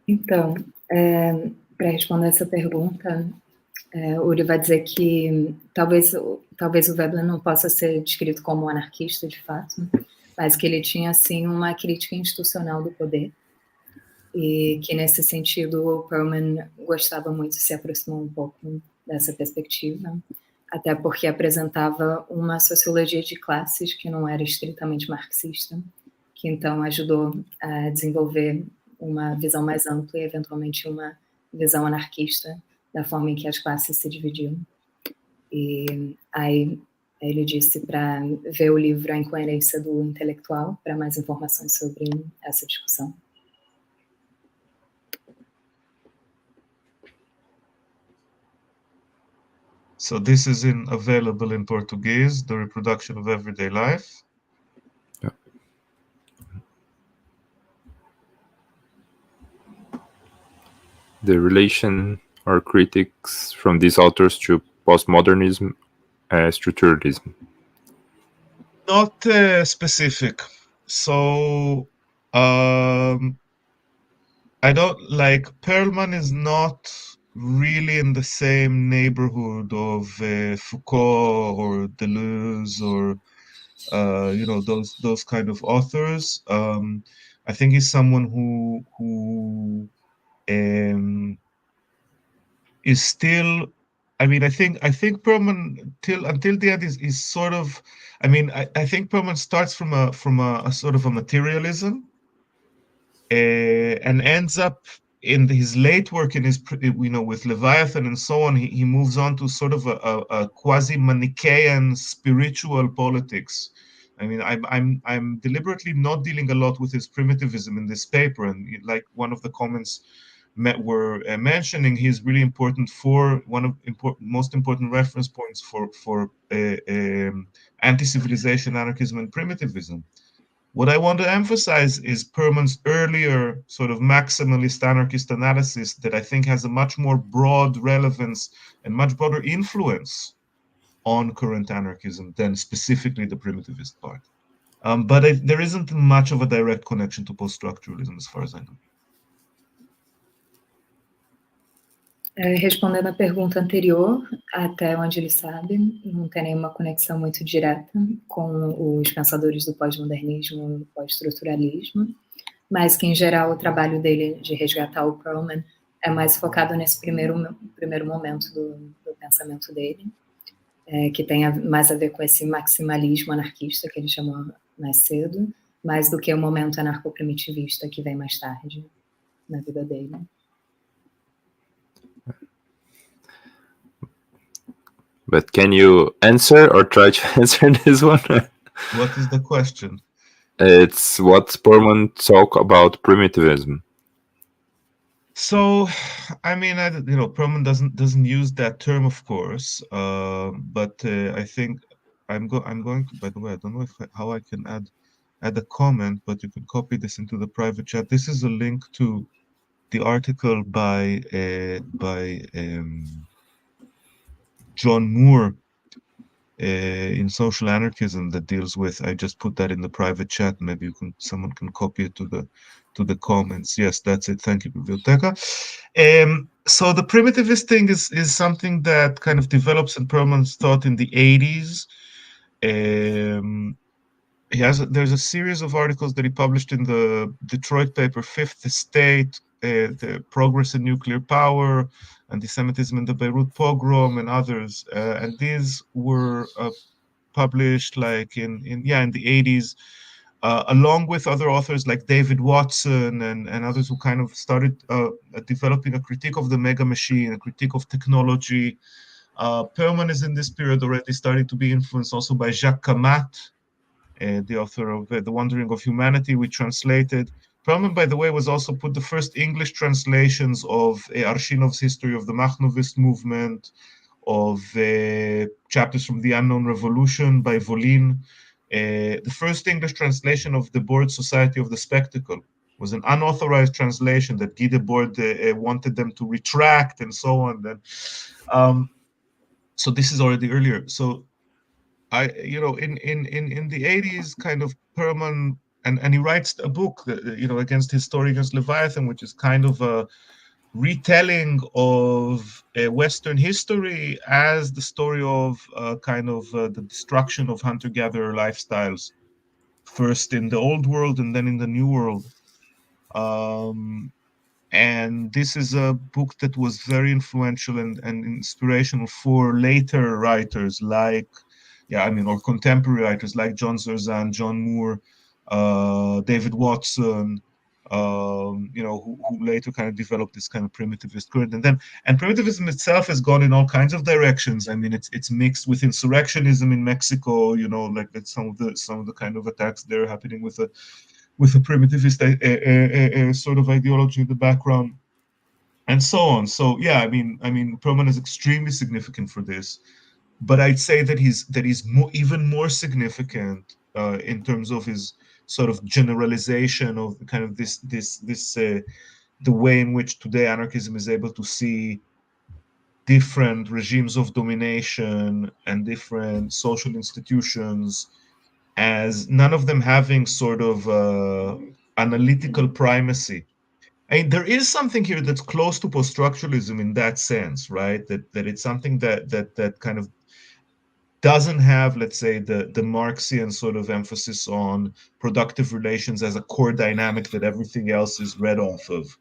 Então, para responder essa pergunta, Uri vai dizer que talvez o Veblen não possa ser descrito como um anarquista, de fato, mas que ele tinha, assim, uma crítica institucional do poder, e que, nesse sentido, o Perlman gostava muito, se aproximou um pouco dessa perspectiva, até porque apresentava uma sociologia de classes que não era estritamente marxista, que então ajudou a desenvolver uma visão mais ampla e, eventualmente, uma visão anarquista da forma em que as classes se dividiam. E aí ele disse para ver o livro A Incoerência do Intelectual para mais informações sobre essa discussão. So this is available in Portuguese, The Reproduction of Everyday Life. Yeah. The relation or critics from these authors to postmodernism, structuralism. Not specific. So I don't like, Perlman is not really in the same neighborhood of Foucault or Deleuze or those kind of authors. I think he's someone who is still, I mean, I think Perlman until the end is sort of, I mean, I think Perlman starts from a sort of a materialism, and ends up in his late work, in his with Leviathan and so on, he moves on to sort of a quasi-Manichaean spiritual politics. I mean, I'm deliberately not dealing a lot with his primitivism in this paper, and like one of the comments were mentioning, he's really important for one of most important reference points for anti-civilization anarchism and primitivism. What I want to emphasize is Perlman's earlier sort of maximalist anarchist analysis that I think has a much more broad relevance and much broader influence on current anarchism than specifically the primitivist part. But there isn't much of a direct connection to post-structuralism as far as I know. Respondendo à pergunta anterior, até onde ele sabe, não tem nenhuma conexão muito direta com os pensadores do pós-modernismo e pós-estruturalismo, mas que, em geral, o trabalho dele de resgatar o Perlman é mais focado nesse primeiro momento do pensamento dele, que tem mais a ver com esse maximalismo anarquista que ele chamou mais cedo, mais do que o momento anarcoprimitivista que vem mais tarde na vida dele. But can you answer or try to answer this one? What is the question? It's what Perlman talk about primitivism. So, I mean, Perlman doesn't use that term, of course, but I think I'm going to. By the way, I don't know how I can add a comment, but you can copy this into the private chat. This is a link to the article by John Moore in Social Anarchism that deals with. I just put that in the private chat. Maybe someone can copy it to the comments. Yes, that's it. Thank you, Biblioteca. So the primitivist thing is something that kind of develops in Perlman's thought in the 80s. There's a series of articles that he published in the Detroit paper Fifth Estate, the Progress in Nuclear Power, Anti-Semitism in the Beirut Pogrom, and others. And these were published like in the 80s, along with other authors like David Watson and others who kind of started developing a critique of the mega machine, a critique of technology. Perlman is in this period already starting to be influenced also by Jacques Camat, the author of The Wandering of Humanity, we translated. Perlman, by the way, was also put the first English translations of Arshinov's History of the Makhnovist Movement, of chapters from The Unknown Revolution by Volin. The first English translation of the Board Society of the Spectacle was an unauthorized translation that Guy Debord wanted them to retract and so on. Then, so this is already earlier. So in the 80s, kind of Perlman, and he writes a book, Against His Story Against Leviathan, which is kind of a retelling of Western history as the story of the destruction of hunter-gatherer lifestyles, first in the old world and then in the new world. And this is a book that was very influential and inspirational for later writers like, or contemporary writers like John Zerzan, John Moore, David Watson, who later kind of developed this kind of primitivist current. And primitivism itself has gone in all kinds of directions. I mean, it's mixed with insurrectionism in Mexico, like that some of the kind of attacks there happening with a primitivist sort of ideology in the background, and so on. So I mean, Perlman is extremely significant for this, but I'd say that he's even more significant in terms of his sort of generalization of kind of this the way in which today anarchism is able to see different regimes of domination and different social institutions as none of them having sort of analytical primacy. I mean, there is something here that's close to post-structuralism in that sense, right? That it's something that kind of doesn't have, let's say, the Marxian sort of emphasis on productive relations as a core dynamic that everything else is read off of,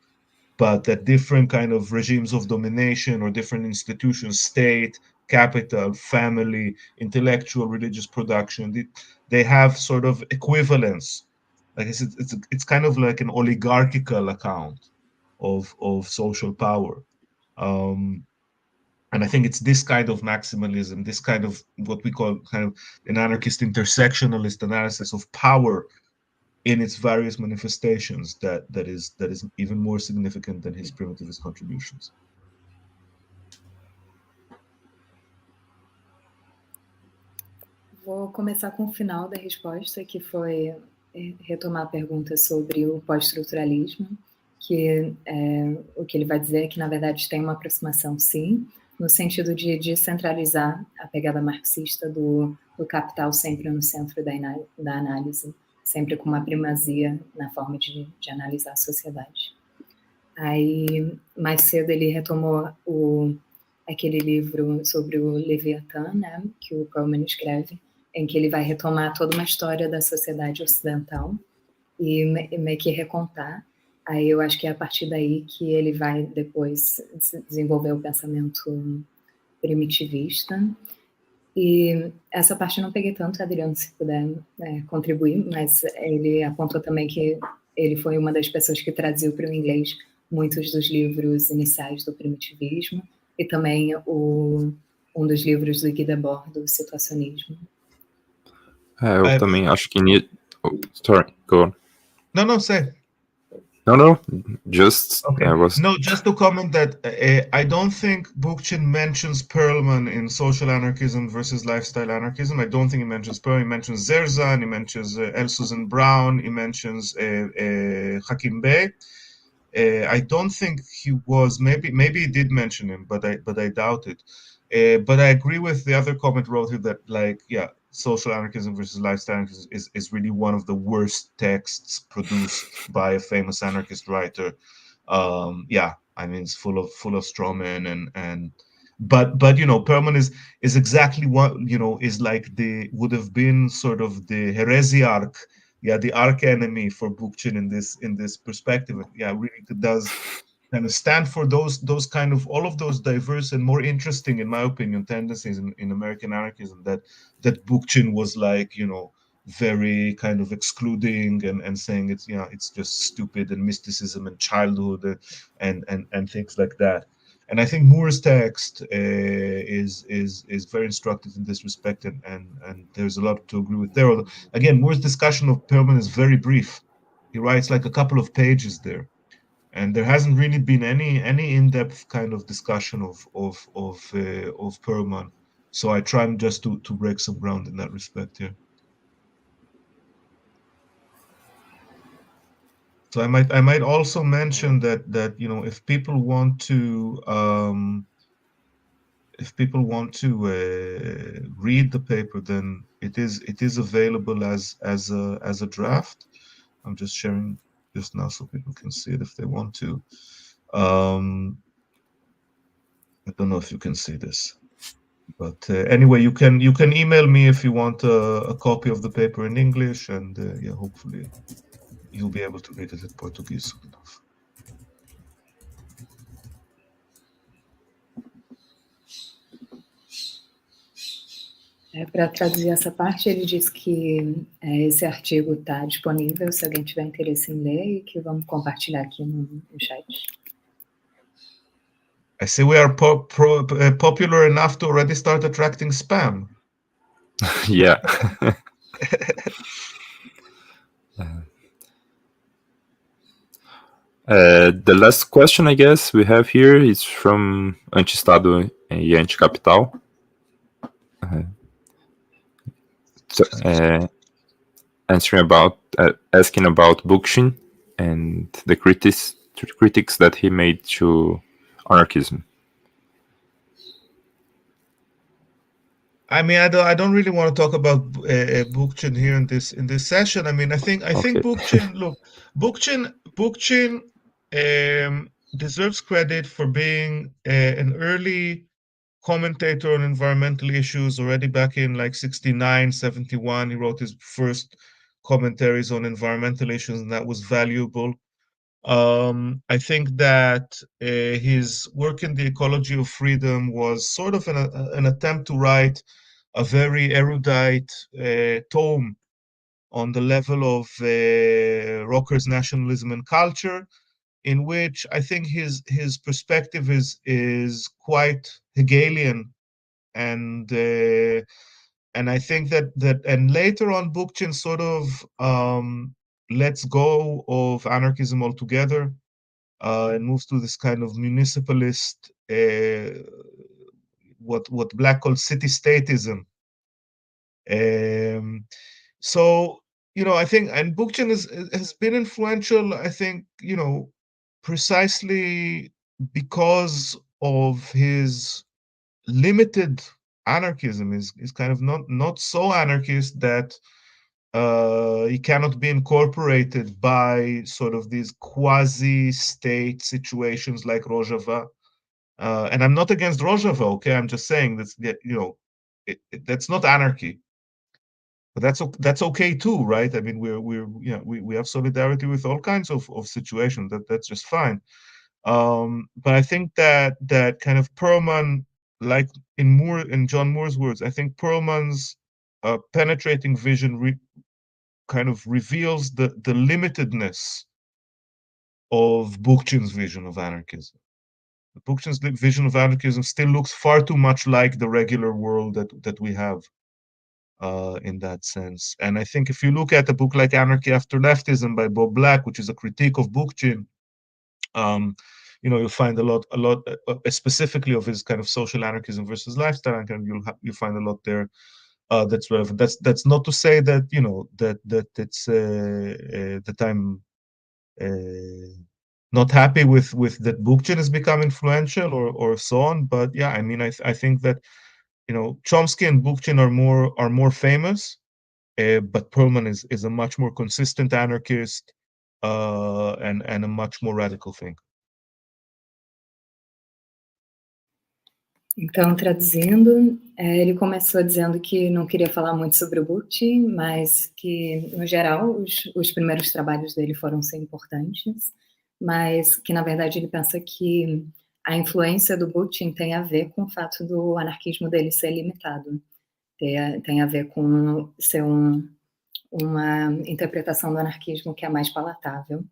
but that different kind of regimes of domination or different institutions, state, capital, family, intellectual, religious production, they have sort of equivalence. Like I said, it's kind of like an oligarchical account of social power. And I think it's this kind of maximalism, this kind of what we call kind of an anarchist intersectionalist analysis of power in its various manifestations that is even more significant than his primitivist contributions. Vou começar com o final da resposta, que foi retomar a pergunta sobre o pós-estruturalismo, que o que ele vai dizer é que, na verdade, tem uma aproximação, sim, no sentido de descentralizar a pegada marxista do capital sempre no centro da análise, sempre com uma primazia na forma de analisar a sociedade. Aí, mais cedo, ele retomou aquele livro sobre o Leviatã, né, que o Perlman escreve, em que ele vai retomar toda uma história da sociedade ocidental e meio que recontar. Aí eu acho que é a partir daí que ele vai depois desenvolver o pensamento primitivista. E essa parte eu não peguei tanto, Adriano, se puder contribuir, mas ele apontou também que ele foi uma das pessoas que traduziu para o inglês muitos dos livros iniciais do primitivismo e também um dos livros do Guy Debord, do situacionismo. Eu também acho que... sorry, go on. No, say. No, just... Okay. No, just to comment that I don't think Bookchin mentions Perlman in Social Anarchism versus Lifestyle Anarchism. I don't think he mentions Perlman. He mentions Zerzan, he mentions L. Susan Brown, he mentions Hakim Bey. I don't think he was, maybe he did mention him, but I doubt it. But I agree with the other comment wrote here that, like, yeah, Social Anarchism versus Lifestyle Anarchism is really one of the worst texts produced by a famous anarchist writer. Yeah, I mean, it's full of straw men but you know, Perlman is exactly what, you know, is like would have been sort of the heresiarch, yeah, the arch enemy for Bookchin in this perspective. Yeah, really does kind of stand for those kind of, all of those diverse and more interesting, in my opinion, tendencies in American anarchism that Bookchin was, like, you know, very kind of excluding and saying it's, you know, it's just stupid and mysticism and childhood and things like that. And I think Moore's text is very instructive in this respect, and there's a lot to agree with there. Again, Moore's discussion of Perlman is very brief. He writes like a couple of pages there, and there hasn't really been any in-depth kind of discussion of Perlman. So I try just to break some ground in that respect here. So I might also mention that you know, if people want to read the paper, then it is available as a draft. I'm just sharing this now so people can see it if they want to. I don't know if you can see this, but anyway, you can email me if you want a copy of the paper in English, and yeah, hopefully you'll be able to read it in Portuguese soon enough. Para traduzir essa parte, ele diz que esse artigo está disponível, se alguém tiver interesse em ler, e que vamos compartilhar aqui no chat. I see we are popular enough to already start attracting spam. Yeah. The last question, I guess, we have here is from Anti-Estado e Anti-Capital. Answering about, asking about Bookchin and the critics that he made to anarchism. I mean, I don't really want to talk about Bookchin here in this session. I mean, I think Bookchin, look, Bookchin deserves credit for being an early commentator on environmental issues. Already back in like 69, 71, he wrote his first commentaries on environmental issues, and that was valuable. I think that his work in the ecology of freedom was sort of an attempt to write a very erudite tome on the level of Rockers' nationalism and culture, in which I think his perspective is quite Hegelian, and I think that and later on Bookchin sort of lets go of anarchism altogether and moves to this kind of municipalist, what Black called city-statism. So, you know, I think, and Bookchin has been influential, I think, you know, precisely because of his limited anarchism. Is kind of not so anarchist that he cannot be incorporated by sort of these quasi-state situations like Rojava. And I'm not against Rojava, okay? I'm just saying that, you know, that's not anarchy, but that's okay too, right? I mean, we have solidarity with all kinds of situations. That's just fine. But I think that kind of Perlman like in John Moore's words, I think Perlman's penetrating vision kind of reveals the limitedness of Bookchin's vision of anarchism. Bookchin's vision of anarchism still looks far too much like the regular world that we have in that sense. And I think if you look at a book like Anarchy After Leftism by Bob Black, which is a critique of Bookchin, you'll find a lot, specifically of his kind of social anarchism versus lifestyle anarchism. You'll find a lot there that's relevant. That's not to say that that it's that I'm not happy with that Bookchin has become influential or so on. But yeah, I mean, I think that Chomsky and Bookchin are more famous, but Perlman is a much more consistent anarchist and a much more radical thinker. Então, traduzindo, ele começou dizendo que não queria falar muito sobre o Bookchin, mas que, no geral, os primeiros trabalhos dele foram ser importantes, mas que, na verdade, ele pensa que a influência do Bookchin tem a ver com o fato do anarquismo dele ser limitado, tem a ver com ser uma interpretação do anarquismo que é mais palatável,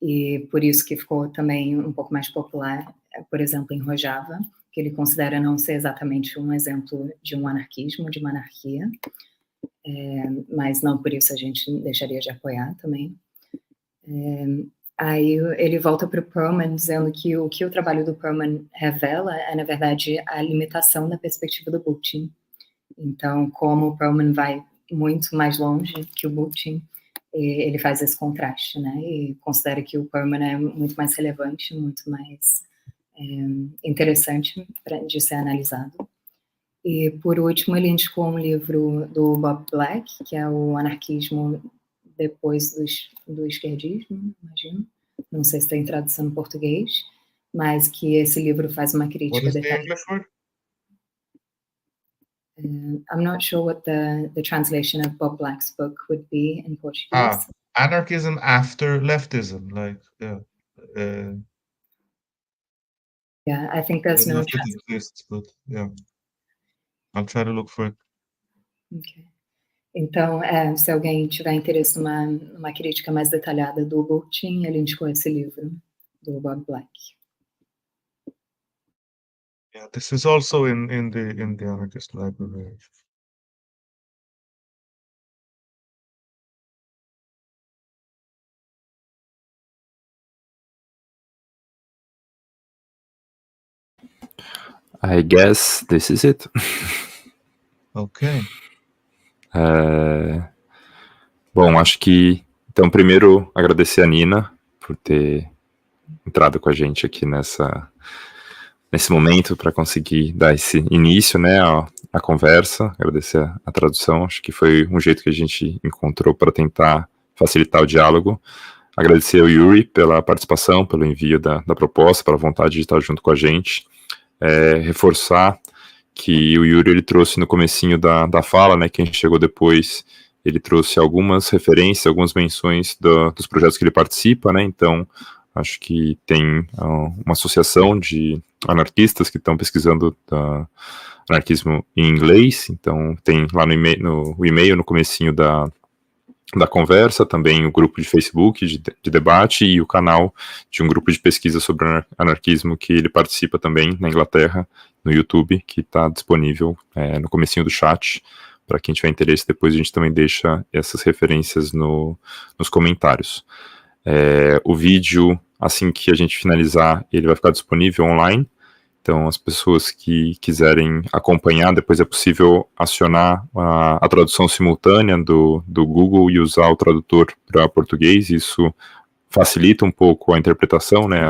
e por isso que ficou também um pouco mais popular, por exemplo, em Rojava, que ele considera não ser exatamente um exemplo de um anarquismo, de uma anarquia, mas não por isso a gente deixaria de apoiar também. Aí ele volta para o Perlman dizendo que o trabalho do Perlman revela é, na verdade, a limitação da perspectiva do Bookchin. Então, como o Perlman vai muito mais longe que o Bookchin, ele faz esse contraste, né? E considera que o Perlman é muito mais relevante, muito mais interessante de ser analisado. E, por último, ele indicou um livro do Bob Black, que é o Anarquismo depois do esquerdismo, imagino. Não sei se tem tradução em português, mas que esse livro faz uma crítica... What is the English word? I'm not sure what the translation of Bob Black's book would be in Portuguese. Anarchism after leftism, like, yeah, I think there's no translation. It exists, but yeah, I'll try to look for it. Okay. Então, se alguém tiver interesse numa crítica mais detalhada do Bookchin, ele indicou esse livro do Bob Black. Yeah, this is also in the anarchist library. I guess this is it. Ok. Bom, acho que, então, primeiro, agradecer a Nina por ter entrado com a gente aqui nesse momento para conseguir dar esse início, né, à conversa, agradecer a tradução, acho que foi um jeito que a gente encontrou para tentar facilitar o diálogo, agradecer ao Uri pela participação, pelo envio da proposta, pela vontade de estar junto com a gente, reforçar que o Uri ele trouxe no comecinho da fala, né, quem chegou depois, ele trouxe algumas referências, algumas menções dos projetos que ele participa, né, então acho que tem uma associação de anarquistas que estão pesquisando anarquismo em inglês, então tem lá no e-mail, no comecinho da conversa, também o grupo de Facebook de debate e o canal de um grupo de pesquisa sobre anarquismo que ele participa também na Inglaterra, no YouTube, que está disponível no comecinho do chat. Para quem tiver interesse, depois a gente também deixa essas referências nos comentários. O vídeo, assim que a gente finalizar, ele vai ficar disponível online. Então, as pessoas que quiserem acompanhar, depois é possível acionar a tradução simultânea do Google e usar o tradutor para português. Isso facilita um pouco a interpretação, né,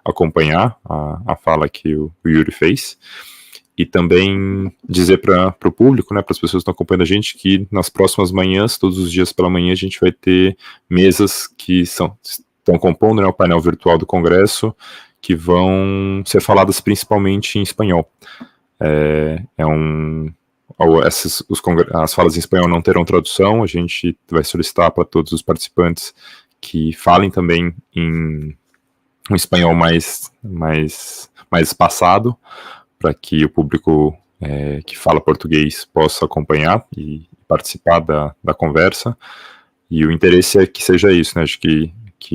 acompanhar a fala que o Uri fez. E também dizer para o público, né, para as pessoas que estão acompanhando a gente, que nas próximas manhãs, todos os dias pela manhã, a gente vai ter mesas que estão compondo, né, o painel virtual do Congresso, que vão ser faladas principalmente em espanhol. As falas em espanhol não terão tradução, a gente vai solicitar para todos os participantes que falem também em um espanhol mais espaçado, para que o público que fala português possa acompanhar e participar da conversa. E o interesse é que seja isso, né? Acho que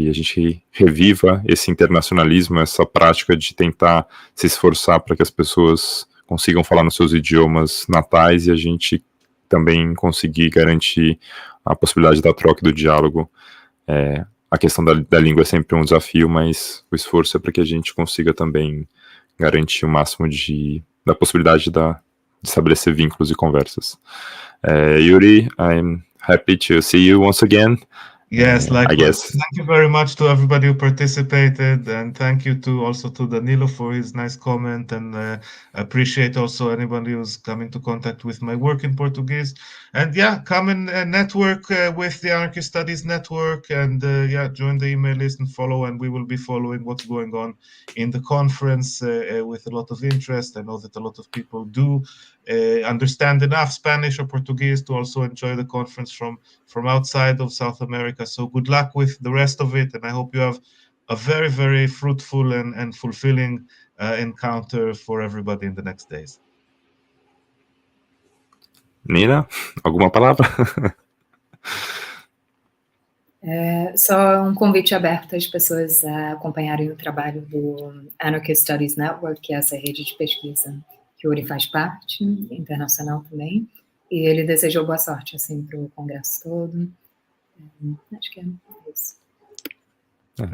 a gente reviva esse internacionalismo, essa prática de tentar se esforçar para que as pessoas consigam falar nos seus idiomas natais e a gente também conseguir garantir a possibilidade da troca e do diálogo. A questão da língua é sempre um desafio, mas o esforço é para que a gente consiga também garantir o máximo da possibilidade de estabelecer vínculos e conversas. Uri, I'm happy to see you once again. Yes, likewise. I guess. Thank you very much to everybody who participated, and thank you also to Danilo for his nice comment, and appreciate also anybody who's come into contact with my work in Portuguese. And yeah, come and network with the Anarchist Studies Network, and join the email list and follow, and we will be following what's going on in the conference with a lot of interest. I know that a lot of people do understand enough Spanish or Portuguese to also enjoy the conference from outside of South America. So good luck with the rest of it, and I hope you have a very, very fruitful and fulfilling encounter for everybody in the next days. Nina, alguma palavra? Só um convite aberto às pessoas a acompanharem o trabalho do Anarchist Studies Network, que é essa rede de pesquisa que o Uri faz parte, internacional também, e ele desejou boa sorte, assim, para o Congresso todo. Acho que é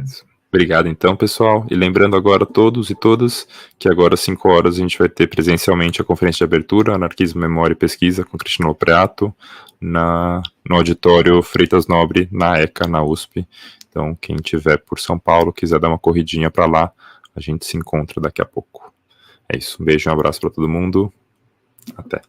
isso. Obrigado, então, pessoal. E lembrando agora todos e todas que agora às 5 horas a gente vai ter presencialmente a conferência de abertura, Anarquismo, Memória e Pesquisa, com Cristina Preato, no auditório Freitas Nobre, na ECA, na USP. Então, quem estiver por São Paulo, quiser dar uma corridinha para lá, a gente se encontra daqui a pouco. É isso. Um beijo e um abraço para todo mundo. Até.